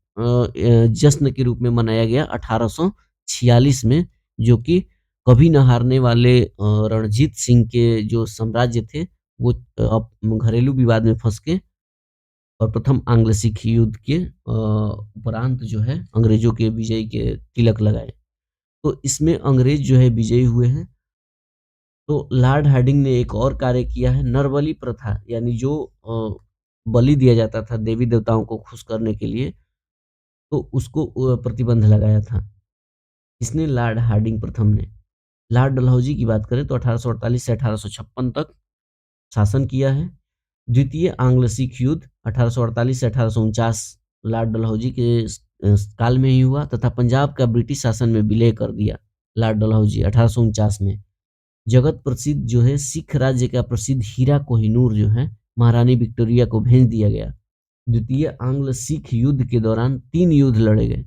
A: जश्न के रूप में मनाया गया 1846 में, जो कि कभी न हारने वाले रणजीत सिंह के जो साम्राज्य थे, वो घरेलू विवाद में फँस के और प्रथम आंग्ल-सिख युद्ध के उपरांत जो है अंग्रेज़ों के विजय के तिलक लगाए। तो इसमें अंग्रेज़ जो है विजयी हुए हैं। तो लॉर्ड हार्डिंग ने एक और कार्य किया है, नरबलि प्रथा यानी जो बलि दिया जाता था देवी-देवताओं को खुश करने के लिए, तो उसको प्रतिबंध लगाया था। इसने लॉर्ड हार्डिंग प्रथम ने। लॉर्ड डलहौजी की बात करें तो 1848 से 1856 तक शासन किया है। द्वितीय आंग्ल-सिख युद्ध 1848 से 1849 लॉर्ड डलहौजी के काल में ही हुआ तथा पंजाब का ब्रिटिश शासन में विलय कर दिया लॉर्ड डलहौजी 1849 में। जगत प्रसिद्ध जो है सिख राज्य का प्रसिद्ध हीरा कोहिनूर जो है महारानी विक्टोरिया को भेज दिया गया। द्वितीय आंग्ल सिख युद्ध के दौरान 3 युद्ध लड़े गए।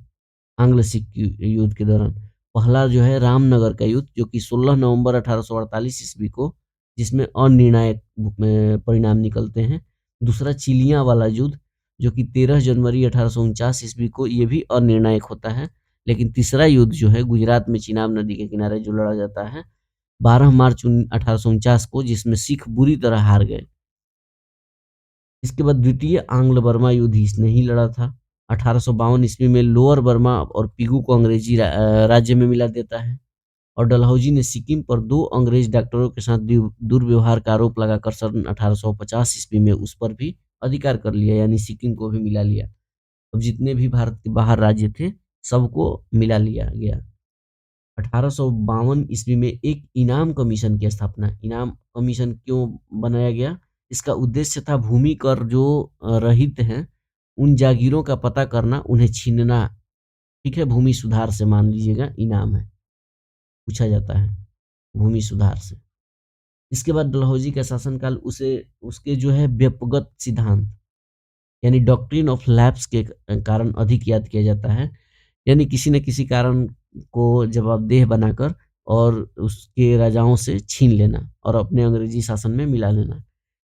A: आंग्ल सिख युद्ध के दौरान पहला जो है रामनगर का युद्ध जो कि 16 नवंबर 1848 ईस्वी को, जिसमें अनिर्णायक परिणाम निकलते हैं। दूसरा चिलियां वाला युद्ध जो कि 13 जनवरी 1849 ईस्वी को, ये भी अनिर्णायक होता है। लेकिन तीसरा युद्ध जो है गुजरात में चिनाब नदी के किनारे जो लड़ा जाता है 12 मार्च 1849 को, जिसमें सिख बुरी तरह हार गए। इसके बाद द्वितीय आंग्ल बर्मा युद्ध इसने ही लड़ा था। 1852 ईस्वी में लोअर बर्मा और पीगू को अंग्रेजी राज्य में मिला देता है और डलहौजी ने सिक्किम पर 2 अंग्रेज डॉक्टरों के साथ दुर्व्यवहार का आरोप लगाकर सन 1850 ईस्वी में उस पर भी अधिकार कर लिया, यानी सिक्किम को भी मिला लिया। अब जितने भी भारत के बाहर राज्य थे सबको मिला लिया गया। 1852 ईस्वी में एक इनाम कमीशन की स्थापना। इनाम कमीशन क्यों बनाया गया? इसका उद्देश्य था भूमि कर जो रहित हैं, उन जागीरों का पता करना, उन्हें छीनना। ठीक है, भूमि सुधार से मान लीजिएगा इनाम है, पूछा जाता है भूमि सुधार से। इसके बाद डलहौजी का शासनकाल उसे उसके जो है व्यपगत सिद्धांत यानी डॉक्ट्रिन ऑफ लैप्स के कारण अधिक याद किया जाता है। यानी किसी न किसी कारण को जवाबदेह बनाकर और उसके राजाओं से छीन लेना और अपने अंग्रेजी शासन में मिला लेना।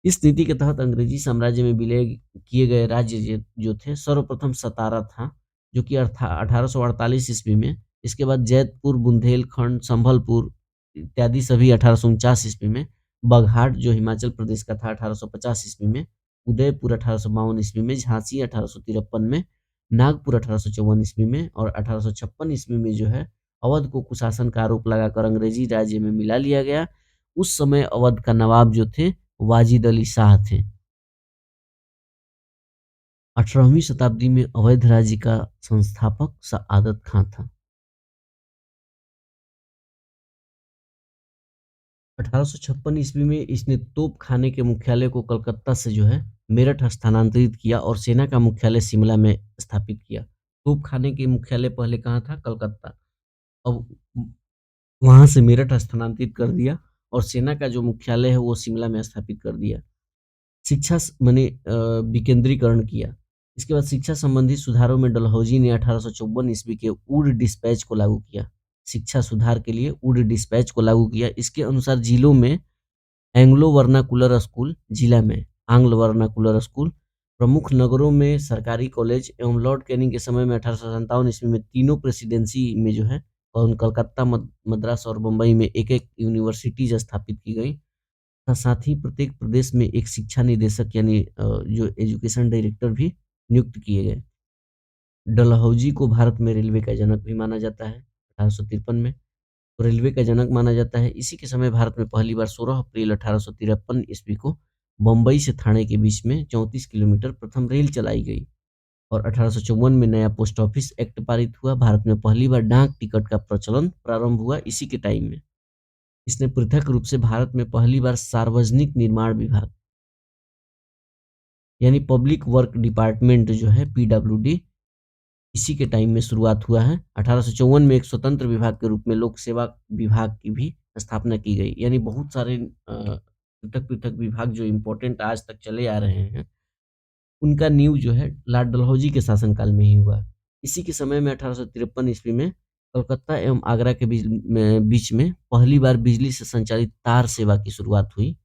A: इस नीति के तहत अंग्रेजी साम्राज्य में विलय किए गए राज्य जो थे, सर्वप्रथम सतारा था, जो कि 1848 ईस्वी में। इसके बाद जैतपुर, बुंदेलखंड, संभलपुर इत्यादि सभी 1849 ईस्वी में। बघाट जो हिमाचल प्रदेश का था 1850 ईस्वी में। उदयपुर 1852 ईस्वी में। झांसी 1853 में। नागपुर 1854 ईस्वी में और 1856 ईस्वी में जो है अवध को कुशासन का आरोप लगाकर अंग्रेजी राज्य में मिला लिया गया। उस समय अवध का नवाब जो थे वाजिद अली शाह थे। 18वीं शताब्दी में अवध राज्य का संस्थापक सआदत खां था। 1856 ईस्वी में इसने तोप खाने के मुख्यालय को कलकत्ता से जो है मेरठ स्थानांतरित किया और सेना का मुख्यालय शिमला में स्थापित किया। तोप खाने के मुख्यालय पहले कहाँ था? कलकत्ता। अब वहां से मेरठ स्थानांतरित कर दिया और सेना का जो मुख्यालय है वो शिमला में स्थापित कर दिया। शिक्षा माने विकेंद्रीकरण किया। इसके बाद शिक्षा संबंधी सुधारों में डलहौजी ने 1854 ईस्वी के वुड डिस्पैच को लागू किया। शिक्षा सुधार के लिए वुड डिस्पैच को लागू किया। इसके अनुसार जिलों में एंग्लो वर्नाकुलर स्कूल, जिला में आंग्ल वर्नाकुलर स्कूल, प्रमुख नगरों में सरकारी कॉलेज एवं लॉर्ड कैनिंग के समय में 1857 ईस्वी में तीनों प्रेसिडेंसी में जो है और कलकत्ता, मद्रास और बम्बई में एक-एक यूनिवर्सिटीज स्थापित की गई। साथ ही प्रत्येक प्रदेश में एक शिक्षा निदेशक यानी जो एजुकेशन डायरेक्टर भी नियुक्त किए गए। डलहौजी को भारत में रेलवे का जनक भी माना जाता है। 1853 में तो रेलवे का जनक माना जाता है। इसी के समय भारत में पहली बार 16 अप्रैल 1853 ईस्वी को बम्बई से ठाणे के बीच में 34 किलोमीटर प्रथम रेल चलाई गई और 1854 में नया पोस्ट ऑफिस एक्ट पारित हुआ। भारत में पहली बार डाक टिकट का प्रचलन प्रारंभ हुआ इसी के टाइम में। इसने पृथक रूप से भारत में पहली बार सार्वजनिक निर्माण विभाग यानी पब्लिक वर्क डिपार्टमेंट जो है पीडब्ल्यूडी, इसी के टाइम में शुरुआत हुआ है। 1854 में एक स्वतंत्र विभाग के रूप में लोक सेवा विभाग की भी स्थापना की गई। यानी बहुत सारे पृथक-पृथक विभाग जो इम्पोर्टेंट आज तक चले आ रहे हैं, उनका नींव जो है लॉर्ड डलहौजी के शासनकाल में ही हुआ। इसी के समय में 1853 ईस्वी में कलकत्ता एवं आगरा के बीच में पहली बार बिजली से संचालित तार सेवा की शुरुआत हुई।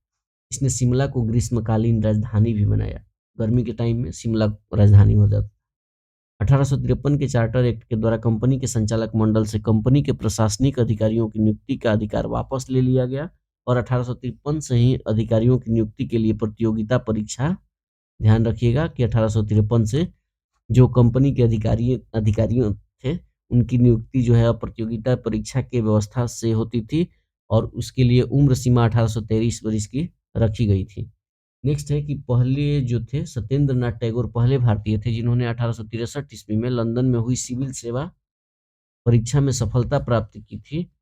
A: इसने शिमला को ग्रीष्मकालीन राजधानी भी बनाया। गर्मी के टाइम में शिमला राजधानी हो जाता। 1853 के चार्टर एक्ट के द्वारा कंपनी के संचालक मंडल से कंपनी के प्रशासनिक अधिकारियों की नियुक्ति का अधिकार वापस ले लिया गया और 1853 से ही अधिकारियों की नियुक्ति के लिए प्रतियोगिता परीक्षा, ध्यान रखिएगा कि 1853 से जो कंपनी के अधिकारियों थे, उनकी नियुक्ति जो है प्रतियोगिता परीक्षा के व्यवस्था से होती थी और उसके लिए उम्र सीमा 1823 वर्ष की रखी गई थी। नेक्स्ट है कि पहले जो थे सत्येंद्र नाथ टैगोर पहले भारतीय थे जिन्होंने 1863 ईस्वी में लंदन में हुई सिविल सेवा परीक्षा में सफलता प्राप्त की थी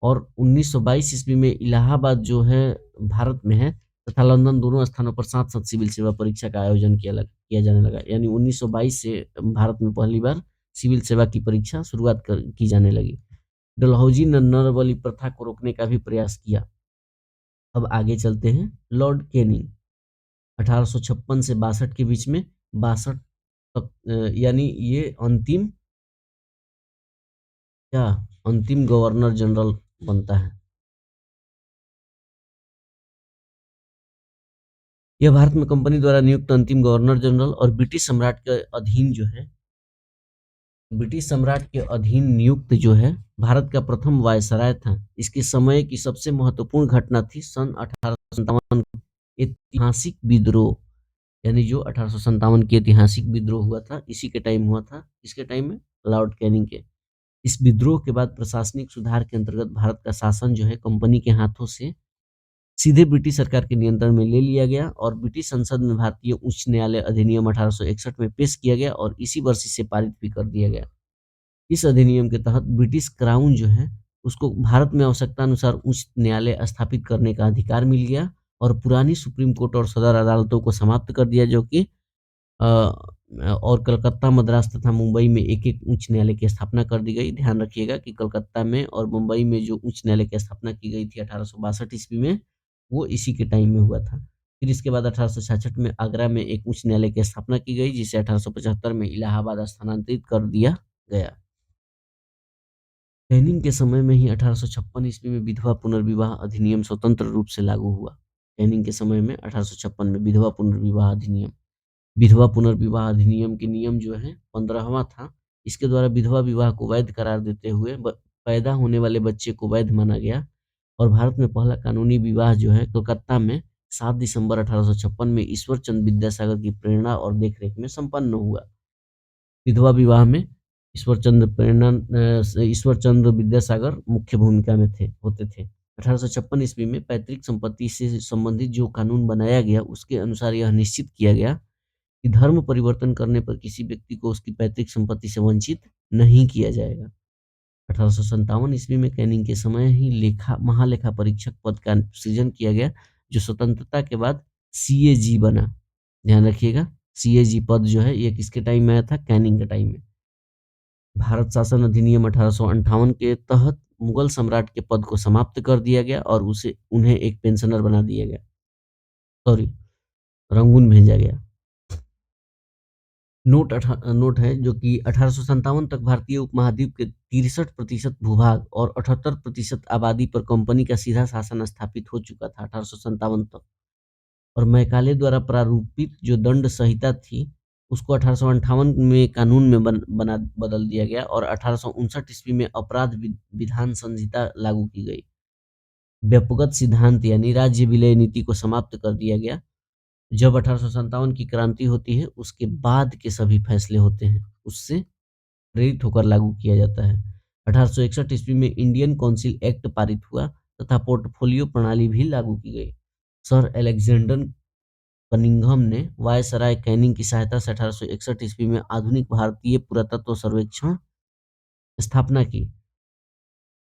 A: और 1922 ईस्वी में इलाहाबाद जो है भारत में है तथा लंदन, दोनों स्थानों पर साथ-साथ सिविल सेवा परीक्षा का आयोजन किया जाने लगा। यानी 1922 से भारत में पहली बार सिविल सेवा की परीक्षा शुरुआत की जाने लगी। डलहौजी ने नरबली प्रथा को रोकने का भी प्रयास किया। अब आगे चलते हैं। लॉर्ड कैनिंग 1856 से 62 के बीच में 62 तक यानी ये अंतिम गवर्नर जनरल बनता है। यह भारत में कंपनी द्वारा नियुक्त अंतिम गवर्नर जनरल और ब्रिटिश सम्राट के अधीन नियुक्त जो है भारत का प्रथम वायसराय था। इसके समय की सबसे महत्वपूर्ण घटना थी सन 1857 ऐतिहासिक विद्रोह, यानी जो 1857 के ऐतिहासिक विद्रोह हुआ था, इसी के टाइम हुआ था। इसके टाइम में लॉर्ड कैनिंग के। इस विद्रोह के बाद प्रशासनिक सुधार के अंतर्गत भारत का शासन जो है कंपनी के हाथों से सीधे ब्रिटिश सरकार के नियंत्रण में ले लिया गया और ब्रिटिश संसद में भारतीय उच्च न्यायालय अधिनियम 1861 में पेश किया गया और इसी वर्ष इसे पारित भी कर दिया गया। इस अधिनियम के तहत ब्रिटिश क्राउन जो है उसको भारत में आवश्यकता अनुसार उच्च न्यायालय स्थापित करने का अधिकार मिल गया और पुरानी सुप्रीम कोर्ट और सदर अदालतों को समाप्त कर दिया, जो कि और कलकत्ता, मद्रास तथा मुंबई में एक-एक उच्च न्यायालय की स्थापना कर दी गई। ध्यान रखिएगा कि कलकत्ता में और मुंबई में जो उच्च न्यायालय की स्थापना की गई थी 1862 ईस्वी में, वो इसी के टाइम में हुआ था। फिर इसके बाद 1866 में आगरा में एक उच्च न्यायालय की स्थापना की गई, जिसे 1875 में इलाहाबाद स्थानांतरित कर दिया गया। कैनिंग के समय में ही 1856 ईस्वी में विधवा पुनर्विवाह अधिनियम स्वतंत्र रूप से लागू हुआ। कैनिंग के समय में 1856 में विधवा पुनर्विवाह अधिनियम के नियम जो है 15वां था। इसके द्वारा विधवा विवाह को वैध करार देते हुए पैदा होने वाले बच्चे को वैध माना गया और भारत में पहला कानूनी विवाह जो है कोलकाता में 7 दिसंबर 1856 में ईश्वर चंद्र विद्यासागर की प्रेरणा और देखरेख में संपन्न हुआ। विधवा विवाह में ईश्वर चंद्र विद्यासागर मुख्य भूमिका में होते थे। 1856 ईस्वी में पैतृक संपत्ति से संबंधित जो कानून बनाया गया उसके अनुसार यह निश्चित किया गया कि धर्म परिवर्तन करने पर किसी व्यक्ति को उसकी पैतृक संपत्ति से वंचित नहीं किया जाएगा। 1857 ईस्वी में कैनिंग के समय ही महालेखा परीक्षक पद का सृजन किया गया, जो स्वतंत्रता के बाद सीएजी बना। ध्यान रखिएगा, सीएजी पद जो है ये किसके टाइम में आया था? कैनिंग के टाइम में। भारत शासन अधिनियम 1858 के तहत मुगल सम्राट के पद को समाप्त कर दिया गया और उन्हें एक पेंशनर बना दिया गया, सॉरी, रंगून भेजा गया। नोट है जो कि 1857 तक भारतीय उपमहाद्वीप के 63% भूभाग और 78% आबादी पर कंपनी का सीधा शासन स्थापित हो चुका था 1857 तक। और मैकाले द्वारा प्रारूपित जो दंड संहिता थी उसको 1858 में कानून में बदल दिया गया और 1859 ईस्वी में अपराध विधान संहिता लागू की गई। व्यक्तिगत सिद्धांत यानी राज्य विलय नीति को समाप्त कर दिया गया। जब 1857 की क्रांति होती है उसके बाद के सभी फैसले होते हैं उससे प्रेरित होकर लागू किया जाता है। 1861 ईस्वी में इंडियन काउंसिल एक्ट पारित हुआ तथा पोर्टफोलियो प्रणाली भी लागू की गई। सर अलेक्जेंडर कनिंघम ने वायसराय कैनिंग की सहायता से 1861 ईस्वी में आधुनिक भारतीय पुरातत्व सर्वेक्षण स्थापना की।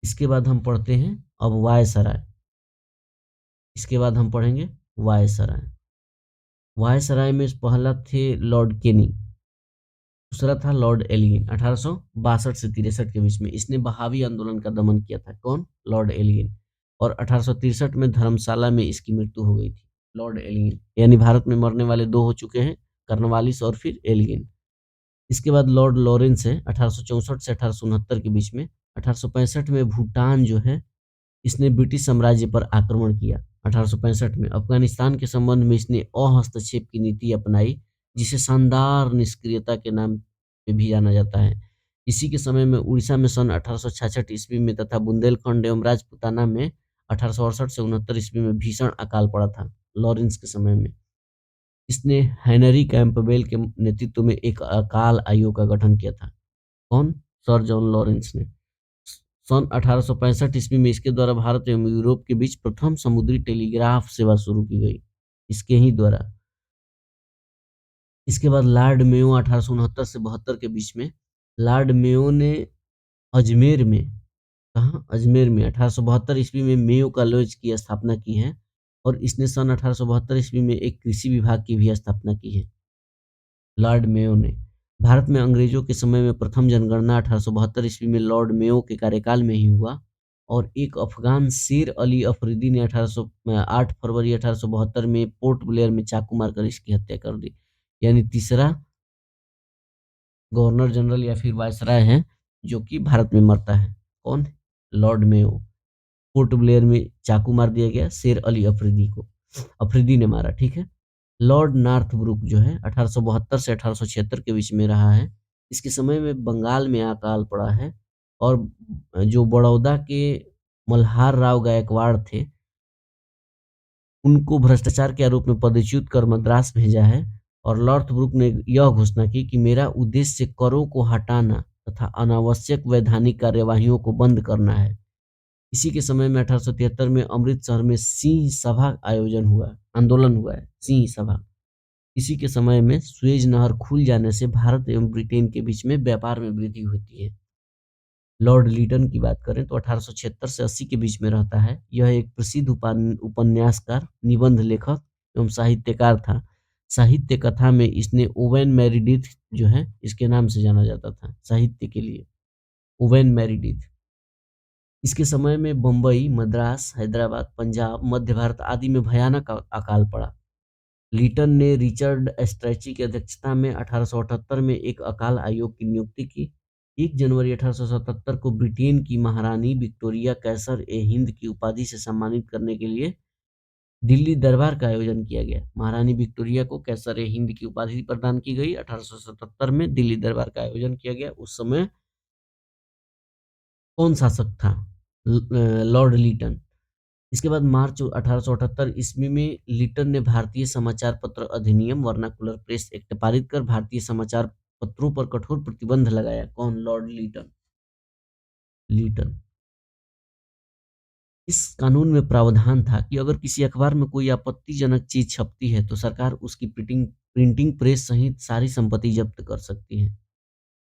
A: इसके बाद हम पढ़ते हैं अब वायसराय। इसके बाद हम पढ़ेंगे वायसराय। वायसराय में पहला थे लॉर्ड केनी, दूसरा था लॉर्ड एलियन 1862 से 63 के बीच में। इसने बहावी आंदोलन का दमन किया था। कौन? Lord alien. और 1863 में धर्मशाला में इसकी मृत्यु हो गई थी। लॉर्ड एलियन, यानी भारत में मरने वाले दो हो चुके हैं, कर्नवालिस और फिर एलियन। इसके बाद लॉर्ड लॉरेंस है 1864 से 1869 के बीच में। 1865 में भूटान जो है, इसने ब्रिटिश साम्राज्य पर आक्रमण किया। 1865 में अफगानिस्तान के संबंध में इसने अहस्तक्षेप की नीति अपनाई, जिसे शानदार निष्क्रियता के नाम पे भी जाना जाता है। इसी के समय में उड़ीसा में सन 1866 ईस्वी में तथा बुंदेलखंड एवं राजपूताना में 1868 से 69 ईस्वी में भीषण अकाल पड़ा था। लॉरेंस के समय में इसने हेनरी कैंपबेल के नेतृत्व में एक अकाल आयोग का गठन किया था। कौन? सर जॉन लॉरेंस ने। सन 1865 ईस्वी में इसके द्वारा भारत एवं यूरोप के बीच प्रथम समुद्री टेलीग्राफ सेवा शुरू की गई, इसके ही द्वारा। इसके बाद लॉर्ड मेयो 1869 से 72 के बीच में, लॉर्ड मेयो ने अजमेर में, कहाँ? अजमेर में 1872 ईस्वी में मेयो कॉलेज की स्थापना की है। और इसने सन 1872 ईस्वी में एक कृषि विभाग की भी स्थापना की है, लॉर्ड मेयो ने। भारत में अंग्रेजों के समय में प्रथम जनगणना 1872 ईस्वी में लॉर्ड मेयो के कार्यकाल में ही हुआ। और एक अफगान शेर अली अफरीदी ने 8 फरवरी 1872 में पोर्ट ब्लेयर में चाकू मारकर इसकी हत्या कर दी। यानी तीसरा गवर्नर जनरल या फिर वायसराय है जो कि भारत में मरता है। कौन? Lord Mayo. पोर्ट ब्लेयर में चाकू मार दिया गया शेर अली अफरीदी को, अफरीदी ने मारा, ठीक है। लॉर्ड नॉर्थब्रुक जो है 1872 से 1876 के बीच में रहा है। इसके समय में बंगाल में अकाल पड़ा है। और जो बड़ौदा के मल्हार राव गायकवाड़ थे, उनको भ्रष्टाचार के आरोप में पदच्युत कर मद्रास भेजा है। और नॉर्थब्रुक ने यह घोषणा की कि मेरा उद्देश्य करों को हटाना तथा अनावश्यक वैधानिक कार्यवाहियों को बंद करना है। इसी के समय में 1873 में अमृतसर में सिंह सभा आंदोलन हुआ है, सिंह सभा। इसी के समय में सुएज नहर खुल जाने से भारत एवं ब्रिटेन के बीच में व्यापार में वृद्धि होती है। लॉर्ड लीटन की बात करें तो 1876 से 80 के बीच में रहता है। यह एक प्रसिद्ध उपन्यासकार, निबंध लेखक एवं साहित्यकार था। साहित्य कथा में इसने ओवेन मेरिडिथ जो है, इसके नाम से जाना जाता था साहित्य के लिए, ओवेन मेरिडिथ। इसके समय में बम्बई, मद्रास, हैदराबाद, पंजाब, मध्य भारत आदि में भयानक अकाल पड़ा। लीटन ने रिचर्ड स्ट्रैची की अध्यक्षता में 1878 में एक अकाल आयोग की नियुक्ति की। 1 जनवरी 1877 को ब्रिटेन की महारानी विक्टोरिया कैसर ए हिंद की उपाधि से सम्मानित करने के लिए दिल्ली दरबार का आयोजन किया गया। महारानी विक्टोरिया को कैसर ए हिंद की उपाधि प्रदान की गई। 1877 में दिल्ली दरबार का आयोजन किया गया। उस समय कौन शासक था? Lord Lytton. इसके बाद मार्च 1878 ईस्वी में लीटन ने भारतीय समाचार पत्र अधिनियम वर्नाकुलर प्रेस एक्ट पारित कर भारतीय समाचार पत्रों पर कठोर प्रतिबंध लगाया। कौन? Lord Lytton. लीटन। इस कानून में प्रावधान था कि अगर किसी अखबार में कोई आपत्तिजनक चीज छपती है तो सरकार उसकी प्रिंटिंग प्रेस सहित सारी संपत्ति जब्त कर सकती है।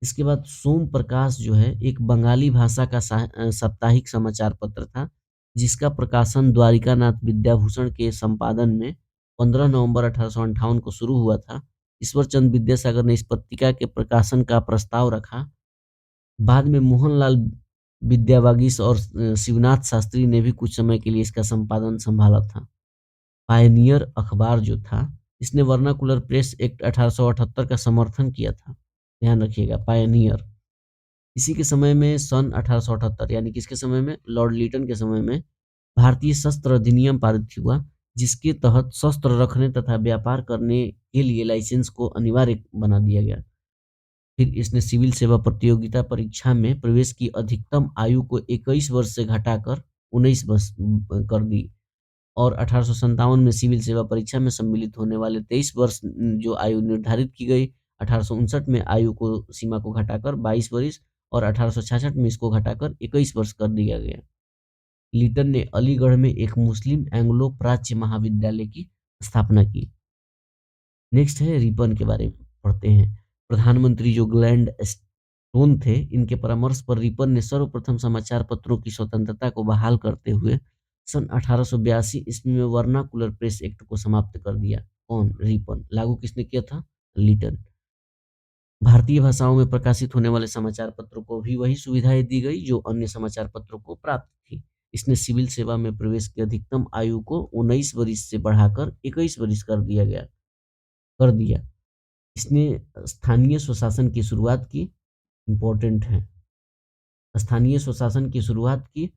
A: इसके बाद सोम प्रकाश जो है एक बंगाली भाषा का साप्ताहिक समाचार पत्र था, जिसका प्रकाशन द्वारिकानाथ विद्याभूषण के संपादन में 15 नवंबर 1858 को शुरू हुआ था। ईश्वर चंद्र विद्यासागर ने इस पत्रिका के प्रकाशन का प्रस्ताव रखा। बाद में मोहनलाल विद्यावागीश और शिवनाथ शास्त्री ने भी कुछ समय के लिए इसका संपादन संभाला था। पायनियर अखबार जो था, इसने वर्नाकुलर प्रेस एक्ट 1878 का समर्थन किया था। ध्यान रखिएगा, पायनियर। इसी के समय में सन 1878 यानी किसके समय में? लॉर्ड लीटन के समय में भारतीय शस्त्र अधिनियम पारित हुआ, जिसके तहत शस्त्र रखने तथा व्यापार करने के लिए लाइसेंस को अनिवार्य बना दिया गया। फिर इसने सिविल सेवा प्रतियोगिता परीक्षा में प्रवेश की अधिकतम आयु को 21 वर्ष से घटाकर 19 वर्ष कर दी। और 1857 में सिविल सेवा परीक्षा में सम्मिलित होने वाले 23 वर्ष जो आयु निर्धारित की गई, 1859 में आयु को सीमा को घटाकर 22 वर्ष और 1866 में इसको घटाकर 21 वर्ष कर दिया गया। लीटन ने अलीगढ़ में एक मुस्लिम एंग्लो प्राच्य महाविद्यालय की स्थापना की। नेक्स्ट है रिपन के बारे में पढ़ते हैं। प्रधानमंत्री जो ग्लैड स्टोन थे, इनके परामर्श पर रिपन ने सर्वप्रथम समाचार पत्रों की स्वतंत्रता को बहाल करते हुए सन 1882 ईस्वी में वर्नाकुलर प्रेस एक्ट को समाप्त कर दिया। कौन? रिपन। लागू किसने किया था? लिटन। भारतीय भाषाओं में प्रकाशित होने वाले समाचार पत्रों को भी वही सुविधाएं दी गई जो अन्य समाचार पत्रों को प्राप्त थी। इसने सिविल सेवा में प्रवेश की अधिकतम आयु को 19 वर्ष से बढ़ाकर 21 वर्ष कर दिया। इसने स्थानीय स्वशासन की शुरुआत की। इम्पोर्टेंट है। स्थानीय स्वशासन की शुरुआत की।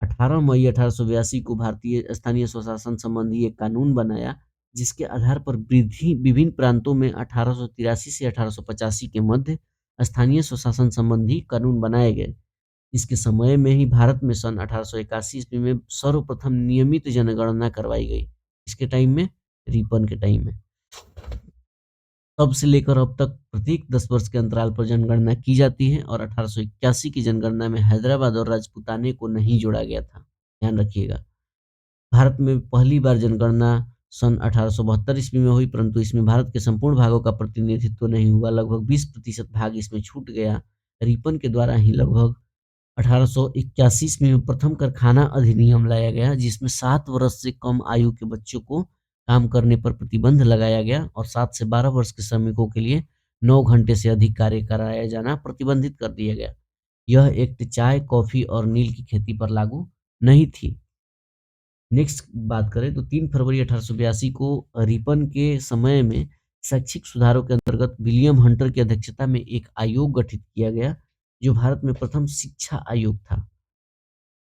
A: 18 मई 1882 को भारतीय स्थानीय स्वशासन संबंधी एक कानून बनाया, जिसके आधार पर विभिन्न प्रांतों में 1883 से 1885 के मध्य स्थानीय स्वशासन संबंधी कानून बनाए गए। इसके समय में ही भारत में सन 1881 ईस्वी में सर्वप्रथम नियमित जनगणना करवाई गई। इसके टाइम में? रिपन के टाइम में। तब से लेकर अब तक प्रत्येक 10 वर्ष के अंतराल पर जनगणना की जाती है और 1881 की जनगणना में हैदराबाद और राजपूताने को नहीं जोड़ा गया था। ध्यान रखिएगा। भारत में पहली बार जनगणना सन 1872 ईस्वी में हुई, परंतु इसमें भारत के संपूर्ण भागों का प्रतिनिधित्व नहीं हुआ। लगभग 20% भाग इसमें छूट गया। रिपन के द्वारा ही लगभग 1881 ईस्वी में प्रथम कारखाना अधिनियम लाया गया, जिसमें 7 वर्ष से कम आयु के बच्चों को काम करने पर प्रतिबंध लगाया गया और 7 से 12 वर्ष के श्रमिकों के लिए 9 घंटे से अधिक कार्य कराया जाना प्रतिबंधित कर दिया गया। यह एक्ट चाय, कॉफी और नील की खेती पर लागू नहीं थी। नेक्स्ट बात करें तो 3 फरवरी 1882 को रिपन के समय में शैक्षिक सुधारों के अंतर्गत विलियम हंटर की अध्यक्षता में एक आयोग गठित किया गया, जो भारत में प्रथम शिक्षा आयोग था।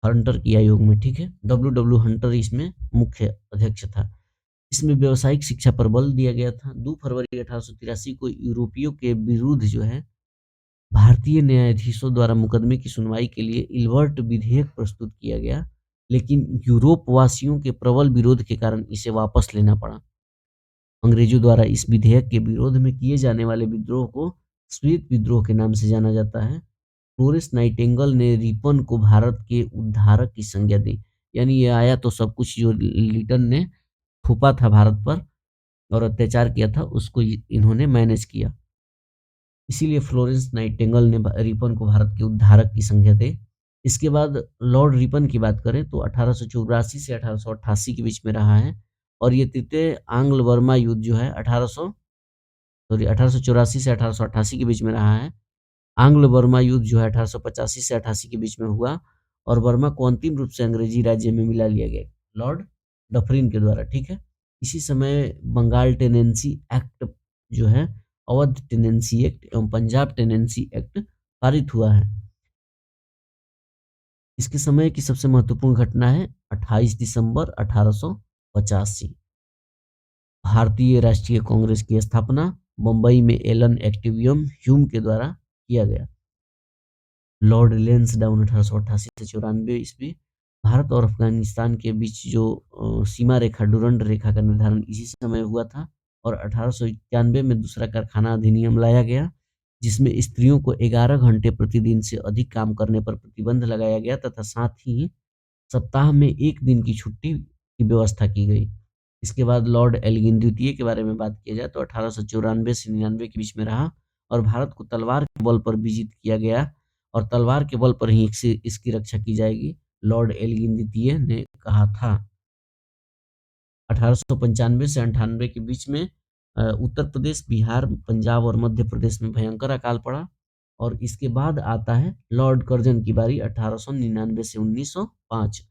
A: हंटर की आयोग में, ठीक है। डब्ल्यू हंटर इसमें मुख्य अध्यक्ष था। इसमें व्यावसायिक शिक्षा पर बल दिया गया था। 2 फरवरी 1883 को यूरोपियों के विरुद्ध जो है भारतीय न्यायाधीशों द्वारा मुकदमे की सुनवाई के लिए इल्बर्ट विधेयक प्रस्तुत किया गया, लेकिन यूरोप वासियों के प्रबल विरोध के कारण इसे वापस लेना पड़ा। अंग्रेजों द्वारा इस विधेयक के विरोध में किए जाने वाले विद्रोह को श्वेत विद्रोह के नाम से जाना जाता है। फ्लोरेंस नाइटिंगेल ने रिपन को भारत के उद्धारक की संज्ञा दी। यानी ये आया तो सब कुछ जो लिटन ने थोपा था भारत पर और अत्याचार किया था, उसको इन्होंने मैनेज किया। इसीलिए फ्लोरेंस नाइटिंगेल ने रिपन को भारत के उद्धारक की संज्ञा दी। इसके बाद लॉर्ड रिपन की बात करें तो 1884 से 1888 के बीच में रहा है और ये तृतीय आंग्ल बर्मा युद्ध जो है 1884 से 1888 के बीच में रहा है। आंग्ल बर्मा युद्ध जो है 1885 से 88 के बीच में हुआ और बर्मा को अंतिम रूप से अंग्रेजी राज्य में मिला लिया गया लॉर्ड डफरिन के द्वारा, ठीक है। इसी समय बंगाल टेनेंसी एक्ट जो है, अवध टेनेंसी एक्ट एवं पंजाब टेनेंसी एक्ट पारित हुआ है। इसके समय की सबसे महत्वपूर्ण घटना है 28 दिसंबर 1885, भारतीय राष्ट्रीय कांग्रेस की स्थापना मुंबई में एलन एक्टिवियम ह्यूम के द्वारा किया गया। लॉर्ड लैंसडाउन 1888 से 94 ईस्वी, भारत और अफगानिस्तान के बीच जो सीमा रेखा डुरंड रेखा का निर्धारण इसी समय हुआ था और 1891 में दूसरा कारखाना अधिनियम लाया गया, जिसमें स्त्रियों को 11 घंटे प्रतिदिन से अधिक काम करने पर प्रतिबंध लगाया गया तथा साथ ही सप्ताह में 1 दिन की छुट्टी की व्यवस्था की गई। इसके बाद लॉर्ड एल्गिन द्वितीय के बारे में बात किया जाए तो 1894 से 99 के बीच में रहा और भारत को तलवार के बल पर विजित किया गया और तलवार के बल पर ही इसकी रक्षा की जाएगी, लॉर्ड एल्गिन द्वितीय ने कहा था। 1895 से 98 के बीच में उत्तर प्रदेश, बिहार, पंजाब और मध्य प्रदेश में भयंकर अकाल पड़ा और इसके बाद आता है लॉर्ड कर्जन की बारी 1899 से 1905।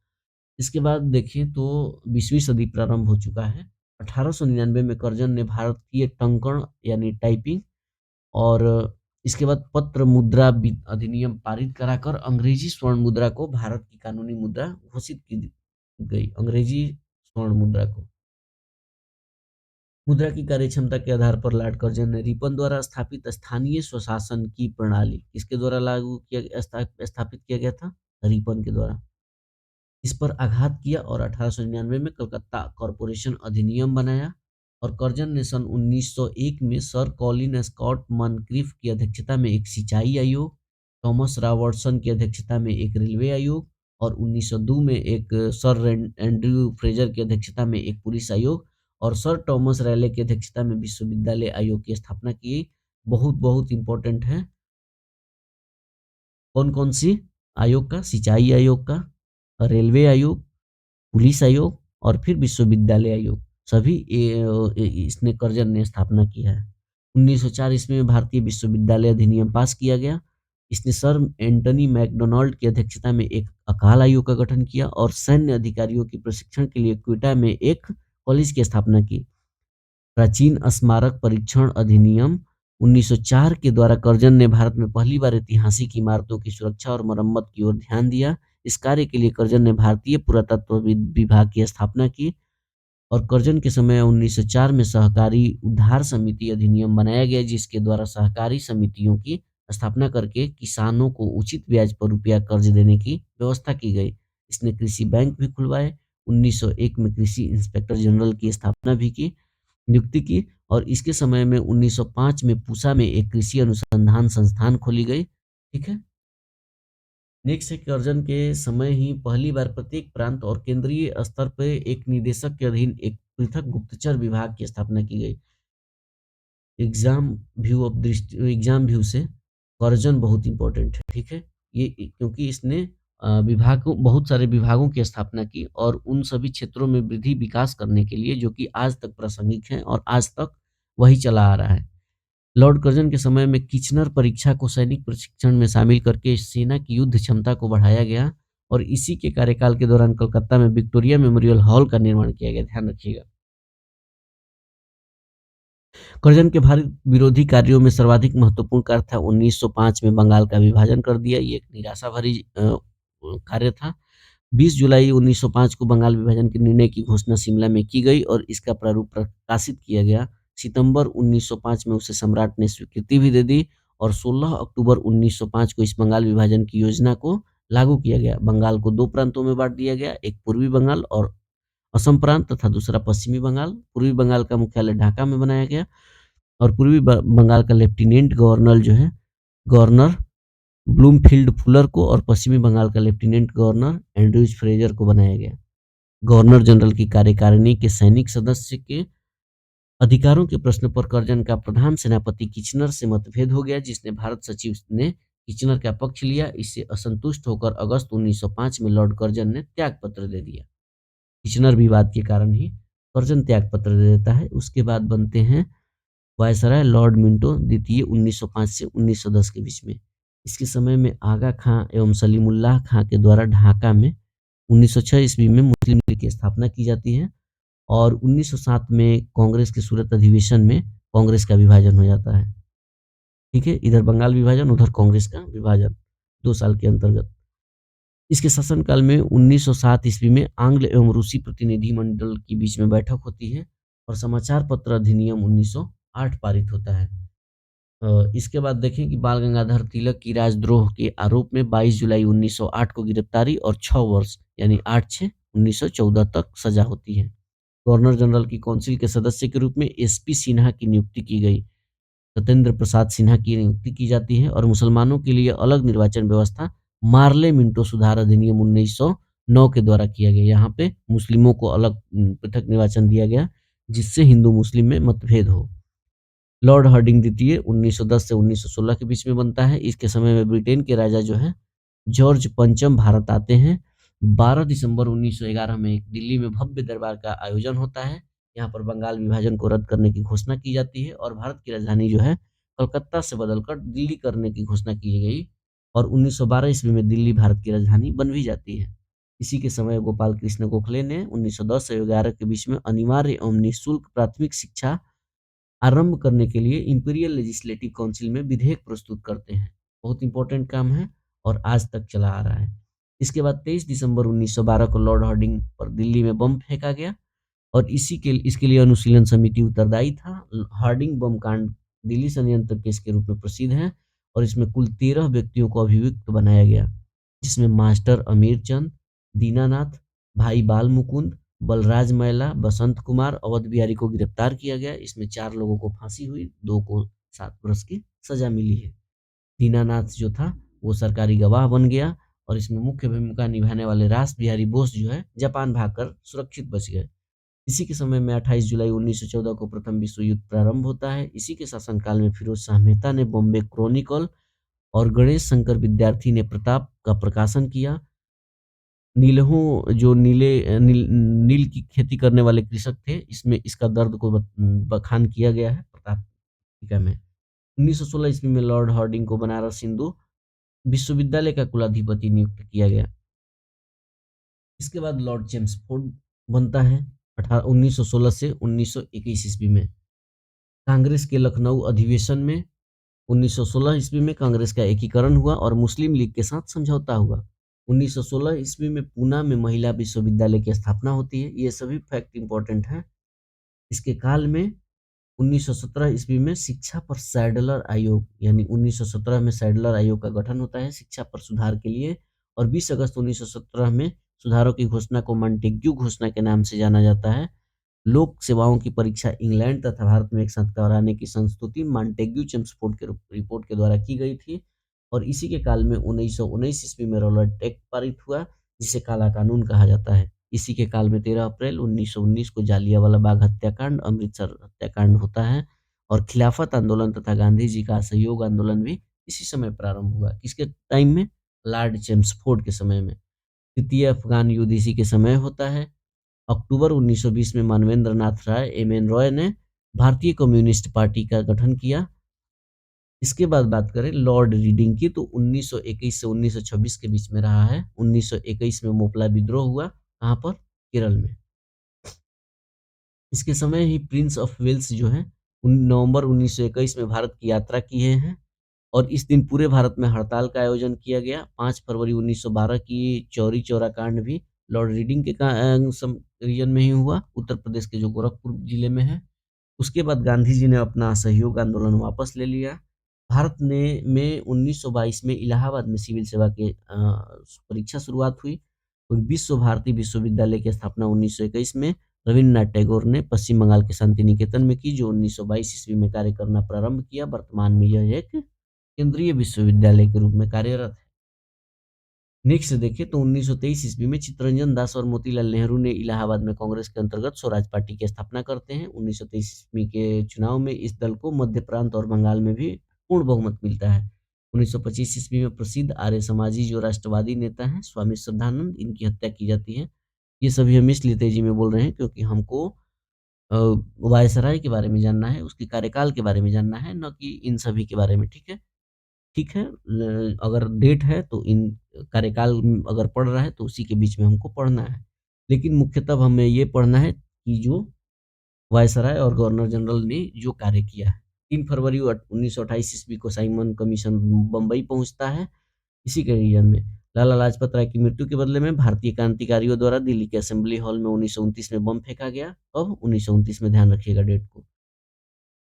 A: इसके बाद देखें तो 20वीं सदी प्रारंभ हो चुका है। 1899 में कर्जन ने भारतीय टंकण यानी टाइपिंग और इसके बाद पत्र मुद्रा अधिनियम पारित कराकर अंग्रेजी स्वर्ण मुद्रा को भारत की कानूनी मुद्रा घोषित की गई। अंग्रेजी स्वर्ण मुद्रा को मुद्रा की कार्यक्षमता के आधार पर लॉर्ड कर्जन ने रिपन द्वारा स्थापित स्थानीय स्वशासन की प्रणाली किसके द्वारा लागू किया स्थापित किया गया था? रिपन के द्वारा। इस पर आघात किया और 1899 में कलकत्ता कॉरपोरेशन अधिनियम बनाया और कर्जन ने सन 1901 में सर कॉलिन स्कॉट मनक्रिफ की अध्यक्षता में एक सिंचाई आयोग, थॉमस रॉबर्टसन की अध्यक्षता में एक रेलवे आयोग और 1902 में एक सर एंड्रयू फ्रेजर की अध्यक्षता में एक पुलिस आयोग और सर थॉमस रैले की अध्यक्षता में विश्वविद्यालय आयोग की स्थापना की। बहुत बहुत इंपॉर्टेंट है। कौन कौन सी आयोग का? सिंचाई आयोग का, रेलवे आयोग, पुलिस आयोग और फिर विश्वविद्यालय आयोग, सभी इसने कर्जन ने स्थापना किया है। 1904 ईस्वी में भारतीय विश्वविद्यालय अधिनियम पास किया गया। इसने सर एंटनी मैकडोनाल्ड की अध्यक्षता में एक अकाल आयोग का गठन किया और सैन्य अधिकारियों के प्रशिक्षण के लिए क्वेटा में एक कॉलेज की स्थापना की। प्राचीन स्मारक परीक्षण अधिनियम 1904 के द्वारा कर्जन ने भारत में पहली बार ऐतिहासिक इमारतों की सुरक्षा और मरम्मत की ओर ध्यान दिया। इस कार्य के लिए कर्जन ने भारतीय पुरातत्व विभाग की स्थापना की और कर्जन के समय 1904 में सहकारी उद्धार समिति अधिनियम बनाया गया, जिसके द्वारा सहकारी समितियों की स्थापना करके किसानों को उचित ब्याज पर रुपया कर्ज देने की व्यवस्था की गई। इसने कृषि बैंक भी खुलवाए। 1901 में कृषि इंस्पेक्टर जनरल की स्थापना भी की नियुक्ति की और इसके समय में 1905 में पूसा में एक कृषि अनुसंधान संस्थान खोली गई। ठीक है। नेक्स्ट है कि अर्जन के समय ही पहली बार प्रत्येक प्रांत और केंद्रीय स्तर पर एक निदेशक के अधीन एक पृथक गुप्तचर विभाग की स्थापना की गई। एग्जाम व्यू से कर्जन बहुत इंपॉर्टेंट है। ठीक है। ये क्योंकि इसने विभागों बहुत सारे विभागों की स्थापना की और उन सभी क्षेत्रों में वृद्धि विकास करने के लिए जो कि आज तक प्रासंगिक है और आज तक वही चला आ रहा है। लॉर्ड कर्जन के समय में किचनर परीक्षा को सैनिक प्रशिक्षण में शामिल करके सेना की युद्ध क्षमता को बढ़ाया गया और इसी के कार्यकाल के दौरान कोलकाता में विक्टोरिया मेमोरियल हॉल का निर्माण किया गया। ध्यान रखिएगा। कर्जन के भारत विरोधी कार्यों में सर्वाधिक महत्वपूर्ण कार्य था 1905 में बंगाल का विभाजन कर दिया। ये एक निराशा भरी कार्य था। 20 जुलाई 1905 को बंगाल विभाजन के निर्णय की घोषणा शिमला में की गई और इसका प्रारूप प्रकाशित किया गया। सितंबर 1905 में उसे सम्राट ने स्वीकृति भी दे दी और 16 अक्टूबर 1905 को इस बंगाल विभाजन की योजना को लागू किया गया। बंगाल को दो प्रांतों में बांट दिया गया, एक पूर्वी बंगाल और असम प्रांत तथा दूसरा पश्चिमी बंगाल। पूर्वी बंगाल का मुख्यालय ढाका में बनाया गया और पूर्वी बंगाल का लेफ्टिनेंट गवर्नर जो है गवर्नर ब्लूमफील्ड फुलर को और पश्चिमी बंगाल का लेफ्टिनेंट गवर्नर एंड्रयूज फ्रेजर को बनाया गया। गवर्नर जनरल की कार्यकारिणी के सैनिक सदस्य के अधिकारों के प्रश्न पर कर्जन का प्रधान सेनापति किचनर से मतभेद हो गया, जिसने भारत सचिव ने किचनर का पक्ष लिया। इससे असंतुष्ट होकर अगस्त 1905 में लॉर्ड कर्जन ने त्याग पत्र दे दिया। किचनर विवाद के कारण ही कर्जन त्याग पत्र दे देता है। उसके बाद बनते हैं वायसराय लॉर्ड मिंटो द्वितीय 1905 से 1910 के बीच में। इसके समय में आगा खां एवं सलीमुल्लाह खां के द्वारा ढाका में 1906 ईस्वी में मुस्लिम लीग की स्थापना की जाती है और 1907 में कांग्रेस के सूरत अधिवेशन में कांग्रेस का विभाजन हो जाता है। ठीक है। इधर बंगाल विभाजन, उधर कांग्रेस का विभाजन 2 साल के अंतर्गत। इसके शासनकाल में 1907 ईस्वी में आंग्ल एवं रूसी प्रतिनिधि मंडल के बीच में बैठक होती है और समाचार पत्र अधिनियम 1908 पारित होता है। इसके बाद देखें कि बाल गंगाधर तिलक की राजद्रोह के आरोप में 22 जुलाई 1908 को गिरफ्तारी और 6 वर्ष यानी 8/6/1914 तक सजा होती है। गवर्नर जनरल की काउंसिल के सदस्य के रूप में एसपी सिन्हा की नियुक्ति की गई। सत्येंद्र प्रसाद सिन्हा की नियुक्ति की जाती है और मुसलमानों के लिए अलग निर्वाचन व्यवस्था मार्ले मिंटो सुधार अधिनियम 1909 के द्वारा किया गया। यहाँ पे मुस्लिमों को अलग पृथक निर्वाचन दिया गया, जिससे हिंदू मुस्लिम में मतभेद हो। लॉर्ड हार्डिंग द्वितीय 1910 से 1916 के बीच में बनता है। इसके समय में ब्रिटेन के राजा जो है जॉर्ज पंचम भारत आते हैं। 12 दिसंबर 1911 में दिल्ली में भव्य दरबार का आयोजन होता है। यहाँ पर बंगाल विभाजन को रद्द करने की घोषणा की जाती है और भारत की राजधानी जो है कलकत्ता से बदलकर दिल्ली करने की घोषणा की गई और 1912 ईस्वी में दिल्ली भारत की राजधानी बन भी जाती है। इसी के समय गोपाल कृष्ण गोखले ने 1910 से 11 के बीच में अनिवार्य एवं निःशुल्क प्राथमिक शिक्षा आरंभ करने के लिए इंपीरियल लेजिस्लेटिव काउंसिल में विधेयक प्रस्तुत करते हैं। बहुत इंपॉर्टेंट काम है और आज तक चला आ रहा है। इसके बाद 23 दिसंबर 1912 को लॉर्ड हार्डिंग पर दिल्ली में बम फेंका गया और इसके लिए अनुशीलन समिति उत्तरदायी था। हार्डिंग बम कांड दिल्ली षड्यंत्र केस के रूप में प्रसिद्ध है और इसमें कुल 13 व्यक्तियों को अभियुक्त बनाया गया, जिसमें मास्टर अमीर चंद, दीनानाथ, भाई बाल मुकुंद, बलराज मैला, बसंत कुमार, अवध बिहारी को गिरफ्तार किया गया। इसमें 4 लोगों को फांसी हुई, 2 को 7 वर्ष की सजा मिली है। दीनानाथ जो था वो सरकारी गवाह बन गया और इसमें मुख्य भूमिका निभाने वाले रास बिहारी बोस जो है जापान भागकर सुरक्षित बच गए। इसी के समय में 28 जुलाई 1914 को प्रथम विश्व युद्ध प्रारंभ होता है। इसी के शासनकाल में फिरोज शाह मेहता ने बॉम्बे क्रॉनिकल और गणेश शंकर विद्यार्थी ने प्रताप का प्रकाशन किया। जो नील की खेती करने वाले कृषक थे, इसमें इसका दर्द को बखान किया गया है प्रताप टीका में। 1916 ईस्वी में लॉर्ड हार्डिंग को बनारस हिंदू विश्वविद्यालय का कुलाधिपति नियुक्त किया गया। इसके बाद लॉर्ड चेम्सफोर्ड बनता है 1916 से 1921 ईस्वी में। कांग्रेस के लखनऊ अधिवेशन में 1916 ईस्वी में कांग्रेस का एकीकरण हुआ और मुस्लिम लीग के साथ समझौता हुआ। 1916 ईस्वी में पूना में महिला विश्वविद्यालय की स्थापना होती है। ये सभी फैक्ट इंपॉर्टेंट हैं। इसके काल में 1917 ईस्वी में शिक्षा पर सैडलर आयोग यानी 1917 में सैडलर आयोग का गठन होता है शिक्षा पर सुधार के लिए और 20 अगस्त 1917 में सुधारों की घोषणा को मॉन्टेग्यू घोषणा के नाम से जाना जाता है। लोक सेवाओं की परीक्षा इंग्लैंड तथा भारत में एक साथ कराने की संस्तुति मॉन्टेग्यू चेम्सफोर्ड के रिपोर्ट के द्वारा की गई थी और इसी के काल में 1919 ईस्वी में रॉलेट एक्ट पारित हुआ जिसे काला कानून कहा जाता है। इसी के काल में 13 अप्रैल 1919 को जालियांवाला बाग हत्याकांड, अमृतसर हत्याकांड होता है और खिलाफत आंदोलन तथा गांधी जी का असहयोग आंदोलन भी इसी समय प्रारंभ हुआ। किसके टाइम में? लॉर्ड चेम्सफोर्ड के समय में। तृतीय अफगान युद्ध इसी के समय होता है। अक्टूबर 1920 में मानवेंद्र नाथ राय एम.एन. रॉय ने भारतीय कम्युनिस्ट पार्टी का गठन किया। इसके बाद बात करें लॉर्ड रीडिंग की तो 1921 से 1926 के बीच में रहा है। 1921 में मोपला विद्रोह हुआ, कहाँ पर? केरल में। इसके समय ही प्रिंस ऑफ वेल्स जो है नवंबर 1921 में भारत की यात्रा किए हैं और इस दिन पूरे भारत में हड़ताल का आयोजन किया गया। 5 फरवरी 1912 की चौरी चौरा कांड भी लॉर्ड रीडिंग के रीजन में ही हुआ, उत्तर प्रदेश के जो गोरखपुर जिले में है। उसके बाद गांधी जी ने अपना असहयोग आंदोलन वापस ले लिया। भारत ने में 1922 में इलाहाबाद में सिविल सेवा के परीक्षा शुरुआत हुई और विश्व भारती विश्वविद्यालय की स्थापना 1921 में रविन्द्रनाथ टैगोर ने पश्चिम बंगाल के शांति निकेतन में की जो 1922 ईस्वी में कार्य करना प्रारंभ किया। वर्तमान में यह एक केंद्रीय विश्वविद्यालय के रूप में कार्यरत है। नेक्स्ट देखें तो 1923 ईस्वी में चित्तरंजन दास और मोतीलाल नेहरू ने इलाहाबाद में कांग्रेस के अंतर्गत स्वराज पार्टी की स्थापना करते हैं। 1923 ईस्वी के चुनाव में इस दल को मध्य प्रांत और बंगाल में भी पूर्ण बहुमत मिलता है। 1925 ईस्वी में प्रसिद्ध आर्य समाजी जो राष्ट्रवादी नेता हैं स्वामी श्रद्धानंद, इनकी हत्या की जाती है। ये सभी हम इसलिए तेजी में बोल रहे हैं क्योंकि हमको वायसराय के बारे में जानना है, उसके कार्यकाल के बारे में जानना है, न कि इन सभी के बारे में। ठीक है, ठीक है। अगर डेट है तो इन कार्यकाल अगर पढ़ रहा है तो उसी के बीच में हमको पढ़ना है, लेकिन मुख्यतः हमें ये पढ़ना है कि जो वायसराय और गवर्नर जनरल ने जो कार्य किया है। 3 फरवरी 1928 ईस्वी को साइमन कमीशन बम्बई पहुंचता है। इसी के रीजन में लाला लाजपत राय की मृत्यु के बदले में भारतीय क्रांतिकारियों द्वारा दिल्ली के असेंबली हॉल में 1929 में बम फेंका गया। अब 1929 में ध्यान रखिएगा डेट को।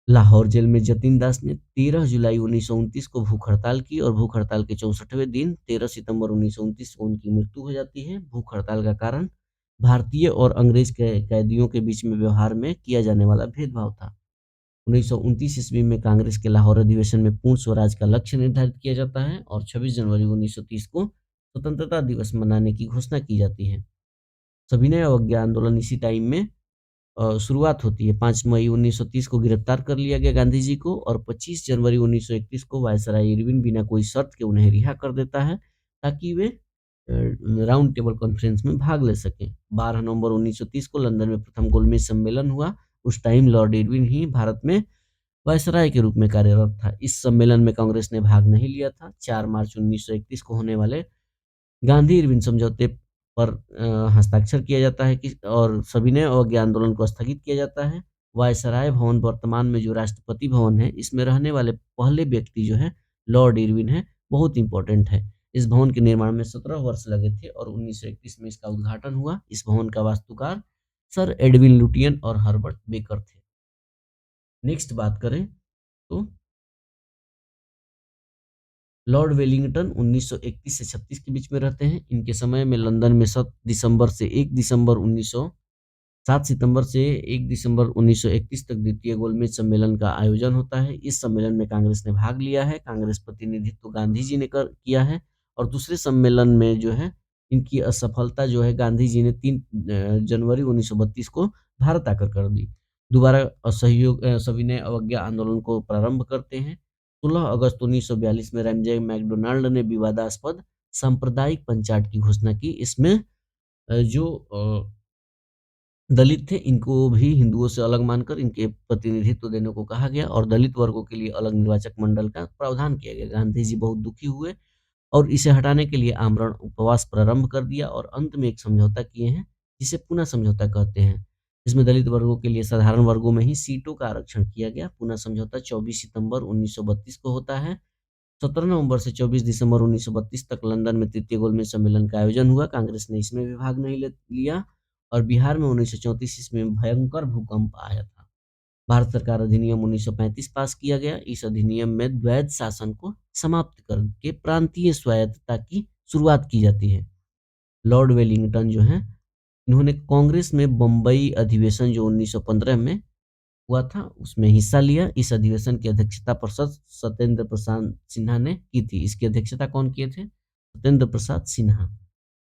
A: लाहौर जेल में जतिन दास ने 13 जुलाई 1929 को भूख हड़ताल की और भूख हड़ताल के 64वें दिन 13 सितंबर 1929 को उनकी मृत्यु हो जाती है। भूख हड़ताल का कारण भारतीय और अंग्रेज कैदियों के बीच में व्यवहार में किया जाने वाला भेदभाव था। 1929 ईस्वी में कांग्रेस के लाहौर अधिवेशन में पूर्ण स्वराज का लक्ष्य निर्धारित किया जाता है और 26 जनवरी 1930 को स्वतंत्रता दिवस मनाने की घोषणा की जाती है। सविनय अवज्ञा आंदोलन इसी टाइम में शुरुआत होती है। 5 मई 1930 को गिरफ्तार कर लिया गया गांधी जी को और 25 जनवरी 1931 को वायसराय इरविन बिना कोई शर्त के उन्हें रिहा कर देता है ताकि वे राउंड टेबल कॉन्फ्रेंस में भाग ले सकें। 12 नवंबर 1930 को लंदन में प्रथम गोलमेज सम्मेलन हुआ। उस टाइम लॉर्ड इरविन ही भारत में वायसराय के रूप में कार्यरत था। इस सम्मेलन में कांग्रेस ने भाग नहीं लिया था। 4 मार्च 1931 को होने वाले गांधी इरविन समझौते पर हस्ताक्षर किया जाता है कि और सविनय अवज्ञा आंदोलन को स्थगित किया जाता है। वायसराय भवन वर्तमान में जो राष्ट्रपति भवन है, इसमें रहने वाले पहले व्यक्ति जो है लॉर्ड इरविन है, बहुत इंपॉर्टेंट है। इस भवन के निर्माण में 17 वर्ष लगे थे और 1931 में इसका उद्घाटन हुआ। इस भवन का वास्तुकार सर एडविन लुटियन और हर्बर्ट बेकर थे। नेक्स्ट बात करें तो लॉर्ड वेलिंगटन 1931 से 36 के बीच में रहते हैं। इनके समय में लंदन में 7 दिसंबर से 1 दिसंबर 7 सितंबर से 1 दिसंबर 1931 तक द्वितीय गोलमेज सम्मेलन का आयोजन होता है। इस सम्मेलन में कांग्रेस ने भाग लिया है। कांग्रेस प्रतिनिधित्व गांधी जी ने किया है और दूसरे सम्मेलन में जो है इनकी असफलता जो है गांधी जी ने 3 जनवरी 1932 को भारत आकर कर दी। दोबारा असहयोग सविनय अवज्ञा आंदोलन को प्रारंभ करते हैं। 16 अगस्त 1942 में रैमजे मैकडोनाल्ड ने विवादास्पद सांप्रदायिक पंचायत की घोषणा की। इसमें जो दलित थे, इनको भी हिंदुओं से अलग मानकर इनके प्रतिनिधित्व देने को कहा गया और दलित वर्गों के लिए अलग निर्वाचक मंडल का प्रावधान किया गया। गांधी जी बहुत दुखी हुए और इसे हटाने के लिए आमरण उपवास प्रारंभ कर दिया और अंत में एक समझौता किए हैं, जिसे पुनः समझौता कहते हैं। इसमें दलित वर्गों के लिए साधारण वर्गों में ही सीटों का आरक्षण किया गया। पुनः समझौता 24 सितंबर 1932 को होता है। 17 नवंबर से 24 दिसंबर 1932 तक लंदन में तृतीय गोलमेज सम्मेलन का आयोजन हुआ। कांग्रेस ने इसमें भी भाग नहीं लिया और बिहार में 1934 ईस्वी में भयंकर भूकंप आया था। भारत सरकार अधिनियम 1935 पास किया गया। इस अधिनियम में द्वैध शासन को समाप्त करके प्रांतीय स्वायत्तता की शुरुआत की जाती है। लॉर्ड वेलिंगटन जो हैं, इन्होंने कांग्रेस में बम्बई अधिवेशन जो 1915 में हुआ था, उसमें हिस्सा लिया। इस अधिवेशन की अध्यक्षता सत्येंद्र प्रसाद सिन्हा ने की थी। इसकी अध्यक्षता कौन किए थे? सत्येंद्र प्रसाद सिन्हा।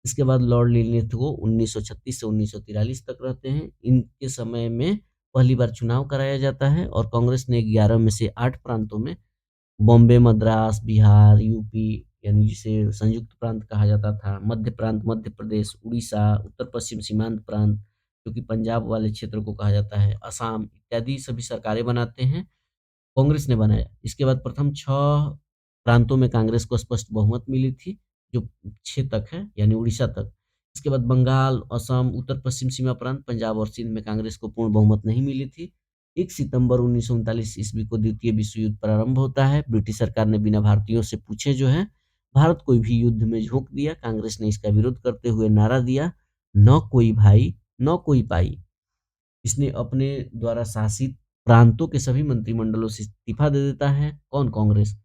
A: इसके बाद लॉर्ड लिनलिथ वो 1936 से 1943 तक रहते हैं। इनके समय में पहली बार चुनाव कराया जाता है और कांग्रेस ने 11 में से 8 प्रांतों में बॉम्बे, मद्रास, बिहार, यूपी यानी जिसे संयुक्त प्रांत कहा जाता था, मध्य प्रांत, मध्य प्रदेश, उड़ीसा, उत्तर-पश्चिम सीमांत प्रांत, जो कि पंजाब वाले क्षेत्र को कहा जाता है, असम इत्यादि सभी सरकारें बनाते हैं, कांग्रेस ने बनाया। इसके बाद प्रथम 6 प्रांतों में कांग्रेस को स्पष्ट बहुमत मिली थी, जो 6 तक है, यानी उड़ीसा तक। इसके बाद बंगाल, असम, उत्तर-पश्चिम सीमा प्रांत, पंजाब और सिंध में कांग्रेस को पूर्ण बहुमत नहीं मिली थी। 1 सितंबर 1939 ईस्वी को द्वितीय विश्व युद्ध प्रारंभ होता है। ब्रिटिश सरकार ने बिना भारतीयों से पूछे जो है, भारत को भी युद्ध में झोंक दिया। कांग्रेस ने इसका विरोध करते हुए नारा दिया, "न कोई भाई, न कोई पाई।" इसने अपने द्वारा शासित प्रांतों के सभी मंत्रिमंडलों से इस्तीफा दे देता है। कौन? कांग्रेस।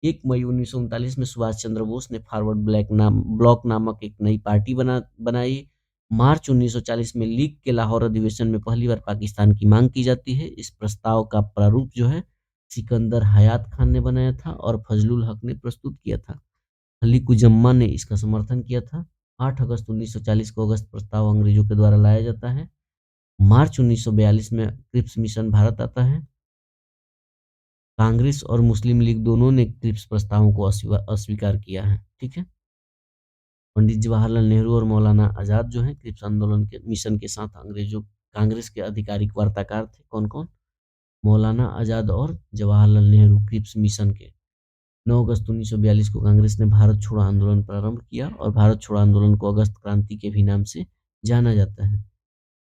A: 1 मई 1939 में सुभाष चंद्र बोस ने फॉरवर्ड ब्लॉक नामक एक नई पार्टी बनाई। मार्च 1940 में लीग के लाहौर अधिवेशन में पहली बार पाकिस्तान की मांग की जाती है। इस प्रस्ताव का प्रारूप जो है सिकंदर हयात खान ने बनाया था और फजलुल हक ने प्रस्तुत किया था। अली कुजम्मा ने इसका समर्थन किया था। 8 अगस्त 1940 को अगस्त प्रस्ताव अंग्रेजों के द्वारा लाया जाता है। मार्च 1942 में क्रिप्स मिशन भारत आता है। कांग्रेस और मुस्लिम लीग दोनों ने क्रिप्स प्रस्तावों को अस्वीकार किया है। ठीक है। पंडित जवाहरलाल नेहरू और मौलाना आजाद जो हैं क्रिप्स आंदोलन के मिशन के साथ अंग्रेजों कांग्रेस के आधिकारिक वार्ताकार थे। कौन कौन? मौलाना आजाद और जवाहरलाल नेहरू क्रिप्स मिशन के। 9 अगस्त 1942 को कांग्रेस ने भारत छोड़ो आंदोलन प्रारंभ किया और भारत छोड़ो आंदोलन को अगस्त क्रांति के भी नाम से जाना जाता है।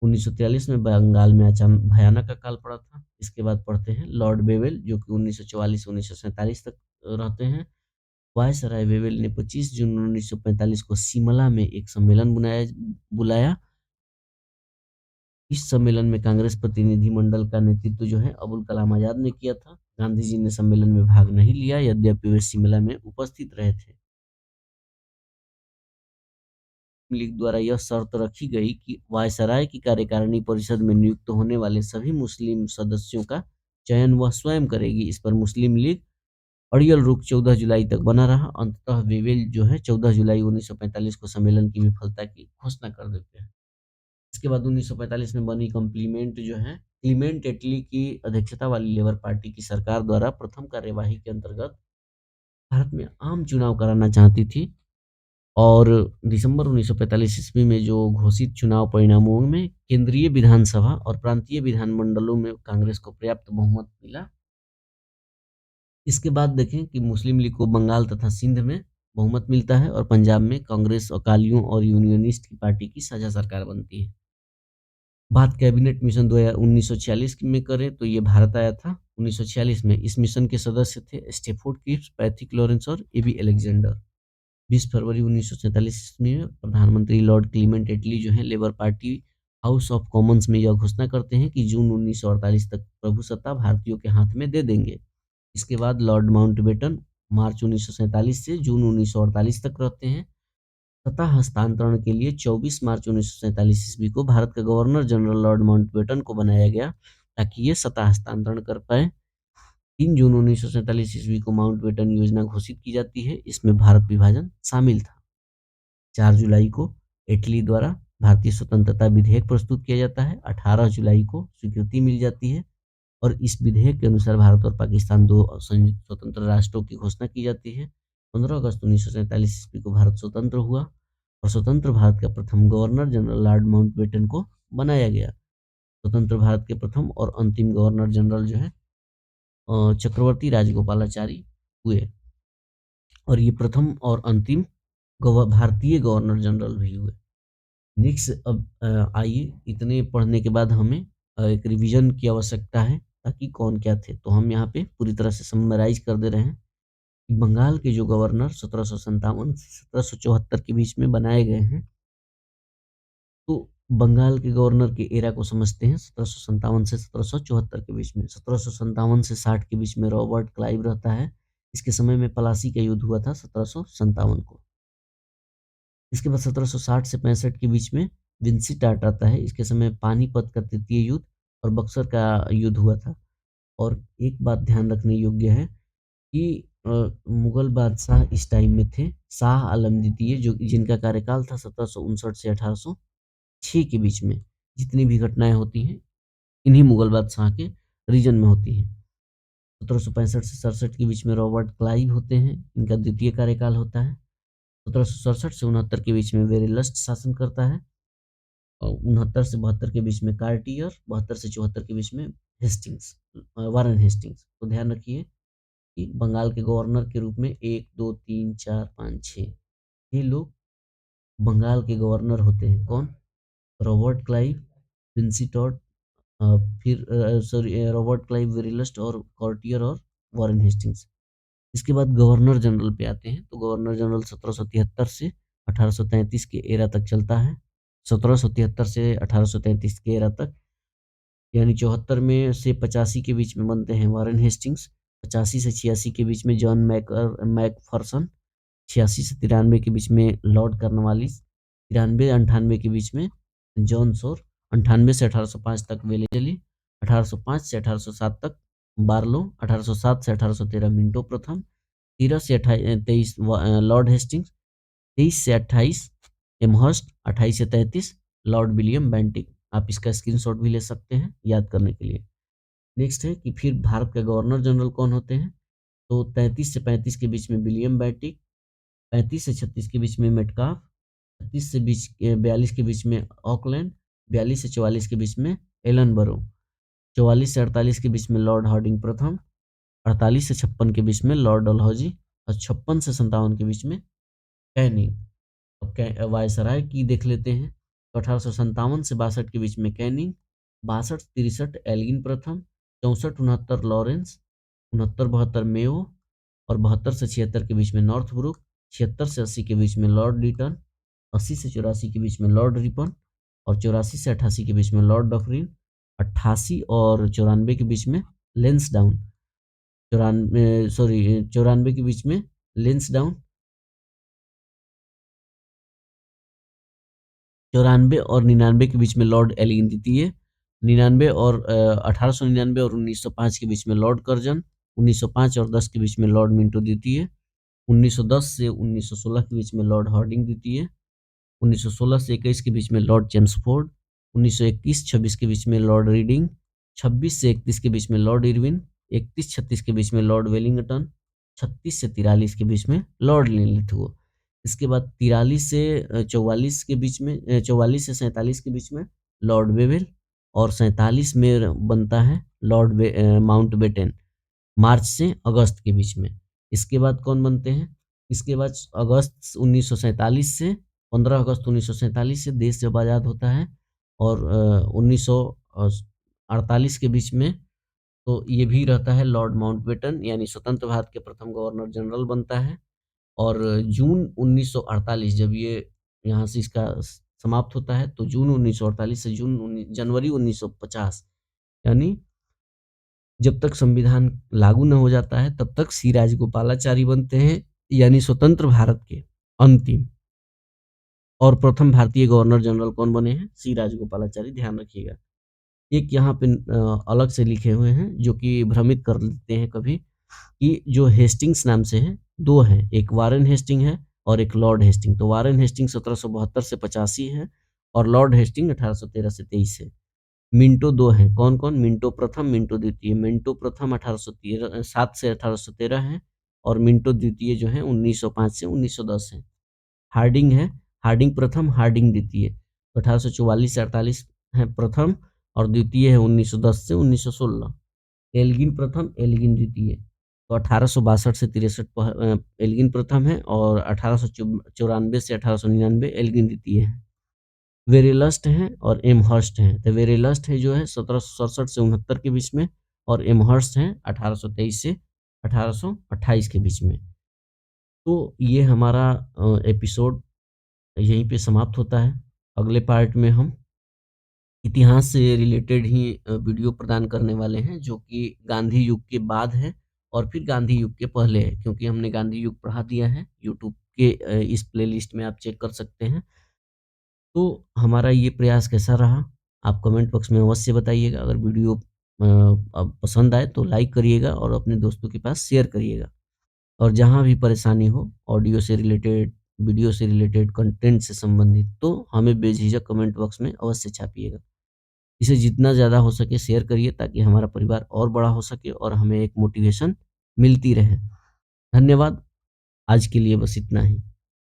A: 1943 में बंगाल में अचानक भयानक अकाल पड़ा था। इसके बाद पढ़ते हैं लॉर्ड वेवेल, जो कि 1944 से 1947 तक रहते हैं। वायसराय वेवेल ने 25 जून 1945 को शिमला में एक सम्मेलन बुलाया। इस सम्मेलन में कांग्रेस प्रतिनिधि मंडल का नेतृत्व जो है अबुल कलाम आजाद ने किया था। गांधी जी ने सम्मेलन में भाग नहीं लिया, यद्यपि वे शिमला में उपस्थित रहे थे। लीग द्वारा यह शर्त रखी गई कि वायसराय की कार्यकारिणी परिषद में नियुक्त होने वाले सभी मुस्लिम सदस्यों का चयन वह स्वयं करेगी। इस पर मुस्लिम लीग अड़ियल रुख 14 जुलाई तक बना रहा। अंततः वेवेल जो है 14 जुलाई 1945 को सम्मेलन की विफलता की घोषणा कर देते हैं। इसके बाद 1945 में बनी क्लीमेंट एटली की अध्यक्षता वाली लेबर पार्टी की सरकार द्वारा प्रथम कार्यवाही के अंतर्गत भारत में आम चुनाव कराना चाहती थी और दिसंबर 1945 ईस्वी में जो घोषित चुनाव परिणामों में केंद्रीय विधानसभा और प्रांतीय विधानमंडलों में कांग्रेस को पर्याप्त बहुमत मिला। इसके बाद देखें कि मुस्लिम लीग को बंगाल तथा सिंध में बहुमत मिलता है और पंजाब में कांग्रेस, अकालियों और यूनियनिस्ट की पार्टी की साझा सरकार बनती है। बात कैबिनेट मिशन 1946 में करें तो ये भारत आया था 1946 में। इस मिशन के सदस्य थे स्टेफोर्ड क्रिप्स, पैथिक लॉरेंस और एबी अलेक्जेंडर। 20 फरवरी 1947 ईस्वी में प्रधानमंत्री लॉर्ड क्लीमेंट एटली जो है labour party house of Commons में यह घोषणा करते हैं कि जून 1948 तक प्रभुसत्ता भारतीयों के हाथ में दे देंगे। इसके बाद लॉर्ड माउंटबेटन मार्च 1947 से जून 1948 तक रहते हैं। सत्ता हस्तांतरण के लिए 24 मार्च 1947 ईस्वी को भारत का गवर्नर जनरल लॉर्ड माउंटबेटन को बनाया गया ताकि ये सत्ता हस्तांतरण कर पाए। 3 जून 1947 ईस्वी को माउंटबेटन योजना घोषित की जाती है। इसमें भारत विभाजन शामिल था। 4 जुलाई को इटली द्वारा भारतीय स्वतंत्रता विधेयक प्रस्तुत किया जाता है। 18 जुलाई को स्वीकृति मिल जाती है और इस विधेयक के अनुसार भारत और पाकिस्तान 2 स्वतंत्र राष्ट्रों की घोषणा की जाती है। 15 अगस्त 1947 ईस्वी को भारत स्वतंत्र हुआ और स्वतंत्र भारत का प्रथम गवर्नर जनरल लॉर्ड माउंटबेटन को बनाया गया। स्वतंत्र भारत के प्रथम और अंतिम गवर्नर जनरल जो है चक्रवर्ती राजगोपालाचारी हुए और ये प्रथम और अंतिम भारतीय गवर्नर जनरल भी हुए। नेक्स्ट अब आइए इतने पढ़ने के बाद हमें एक रिवीजन की आवश्यकता है ताकि कौन क्या थे। तो हम यहाँ पे पूरी तरह से समराइज कर दे रहे हैं कि बंगाल के जो गवर्नर 1757 से 1774 के बीच में बनाए गए हैं, तो बंगाल के गवर्नर के एरा को समझते हैं 1757 से 1774 के बीच में। 1757 से 60 के बीच में रॉबर्ट क्लाइव रहता है। इसके समय में प्लासी का युद्ध हुआ था 1757 को। इसके बाद 1760 से 65 के बीच में विंसी टाट आता है। इसके समय पानीपत का तृतीय युद्ध और बक्सर का युद्ध हुआ था। और एक बात ध्यान रखने योग्य है कि मुगल बादशाह इस टाइम में थे शाह आलम द्वितीय, जो जिनका कार्यकाल था 1759 से 1806 के बीच में। जितनी भी घटनाएं होती हैं इन्हीं मुगल बादशाह के रीजन में होती हैं। 1765 से 67 के बीच में रॉबर्ट क्लाइव होते हैं, इनका द्वितीय कार्यकाल होता है। 1767 से 69 के बीच में वेरेलस्ट शासन करता है और 69 से 72 के बीच में कार्टियर, 72 से 74 के बीच में हेस्टिंग्स, वारेन हेस्टिंग्स। तो ध्यान रखिए कि बंगाल के गवर्नर के रूप में 1 2 3 4 5 6 ये लोग बंगाल के गवर्नर होते हैं। कौन? रॉबर्ट क्लाइव, प्रिंसी टॉड, फिर रॉबर्ट क्लाइव, वेरेलस्ट और कार्टियर और वारेन हेस्टिंग्स। इसके बाद गवर्नर जनरल पे आते हैं। तो गवर्नर जनरल 1773 से 1833 के एरा तक चलता है। 1773 से 1833 के एरा तक, यानी 74 में से 85 के बीच में बनते हैं वारेन हेस्टिंग्स। 85 से 86 के बीच में जॉन मैकफर्सन। 86 से 93 के बीच में लॉर्ड कार्नवालिस। 93-98 के बीच में जॉन शोर। 98 से 1805 तक वेलेस्ली। 1805 से 1807 तक बार्लो। 1807 से 1813 मिंटो प्रथम। 13 से 23 लॉर्ड हेस्टिंग्स। 23 से 28 एमहर्स्ट। 28 से 33 लॉर्ड विलियम बेंटिक। आप इसका स्क्रीनशॉट भी ले सकते हैं याद करने के लिए। नेक्स्ट है कि फिर भारत का गवर्नर जनरल कौन होते हैं। तो 33 से 35 के बीच में विलियम बेंटिक। 35 से 36 के बीच में मेटकाफ। 36 से 42 के बीच में ऑकलैंड। 42 से 44 के बीच में एलन बरो। 44 से 48 के बीच में लॉर्ड हार्डिंग प्रथम। 48 से 56 के बीच में लॉर्ड डलहौजी और 56 से 57 के बीच में कैनिंग। अब वायसराय की देख लेते हैं। तो 1857 से 62 के बीच में कैनिंग। 62-63 एल्गिन प्रथम। 64-69 लॉरेंस। 69-72 मेयो और 72 से 76 के बीच में नॉर्थब्रुक। 76 से 80 के बीच में लॉर्ड लीटन। 80 से 84 के बीच में लॉर्ड रिपन और 84 से 88 के बीच में लॉर्ड डफरिन। 88 और 94 के बीच में लेंसडाउन। 94 के बीच में लेंसडाउन। 94 और 99 के बीच में लॉर्ड एलिगन द्वितीय। 99 और 1899 और 1905 के बीच में लॉर्ड कर्जन। 1905 और 10 के बीच में लॉर्ड मिंटो द्वितीय। 1910 से 1916 के बीच में लॉर्ड हार्डिंग द्वितीय। 1916 से 21 के बीच में लॉर्ड चेम्सफोर्ड। 1921-26 के बीच में लॉर्ड रीडिंग। 26 से 31 के बीच में लॉर्ड इरविन। 31-36 के बीच में लॉर्ड वेलिंगटन। 36 से 43 के बीच में लॉर्ड लिनलिथगो। इसके बाद 43 से 44 के बीच में 44 से 47 के बीच में लॉर्ड वेवेल और 47 में बनता है लॉर्ड माउंटबेटन, मार्च से अगस्त के बीच में। इसके बाद कौन बनते हैं? इसके बाद अगस्त 1947 से 15 अगस्त 1947 से देश जब आज़ाद होता है और 1948 के बीच में तो ये भी रहता है लॉर्ड माउंटबेटन, यानी स्वतंत्र भारत के प्रथम गवर्नर जनरल बनता है। और जून 1948 जब ये यहाँ से इसका समाप्त होता है तो जून 1948 से जनवरी 1950, यानी जब तक संविधान लागू न हो जाता है तब तक सी राजगोपालाचारी बनते हैं, यानी स्वतंत्र भारत के अंतिम और प्रथम भारतीय गवर्नर जनरल कौन बने हैं? सी राजगोपालाचारी। ध्यान रखिएगा। एक यहाँ पे अलग से लिखे हुए हैं जो कि भ्रमित कर देते हैं कभी, कि जो हेस्टिंग्स नाम से है दो हैं, एक वारेन हेस्टिंग है और एक लॉर्ड हेस्टिंग। तो वारेन हेस्टिंग 1772 से 85 है और लॉर्ड हेस्टिंग 1813 से 23 है। मिंटो दो हैं, कौन कौन? मिंटो प्रथम, मिंटो द्वितीय। मिंटो प्रथम 1807 से 1813 है और मिंटो द्वितीय जो है 1905 से 1910 है। हार्डिंग है हार्डिंग प्रथम, हार्डिंग द्वितीय। तो 1844 से 48 है प्रथम और द्वितीय है 1910 से 1916। एल्गिन प्रथम, एल्गिन द्वितीय। तो 1862 से 63 एल्गिन प्रथम है और 1894 से 1899 एल्गिन द्वितीय है। वेरेलस्ट हैं और एमहर्स्ट हैं। तो वेरेलस्ट है जो है 1767 से 69 के बीच में और एमहर्स्ट हैं 1823 से 1828 के बीच में। तो ये हमारा एपिसोड यहीं पे समाप्त होता है। अगले पार्ट में हम इतिहास से रिलेटेड ही वीडियो प्रदान करने वाले हैं, जो कि गांधी युग के बाद है और फिर गांधी युग के पहले है, क्योंकि हमने गांधी युग पढ़ा दिया है। यूट्यूब के इस प्लेलिस्ट में आप चेक कर सकते हैं। तो हमारा ये प्रयास कैसा रहा, आप कमेंट बॉक्स में अवश्य बताइएगा। अगर वीडियो पसंद आए तो लाइक करिएगा और अपने दोस्तों के पास शेयर करिएगा। और जहाँ भी परेशानी हो ऑडियो से रिलेटेड, वीडियो से रिलेटेड, कंटेंट से संबंधित, तो हमें बेझिझक कमेंट बॉक्स में अवश्य छापिएगा। इसे जितना ज़्यादा हो सके शेयर करिए, ताकि हमारा परिवार और बड़ा हो सके और हमें एक मोटिवेशन मिलती रहे। धन्यवाद। आज के लिए बस इतना ही।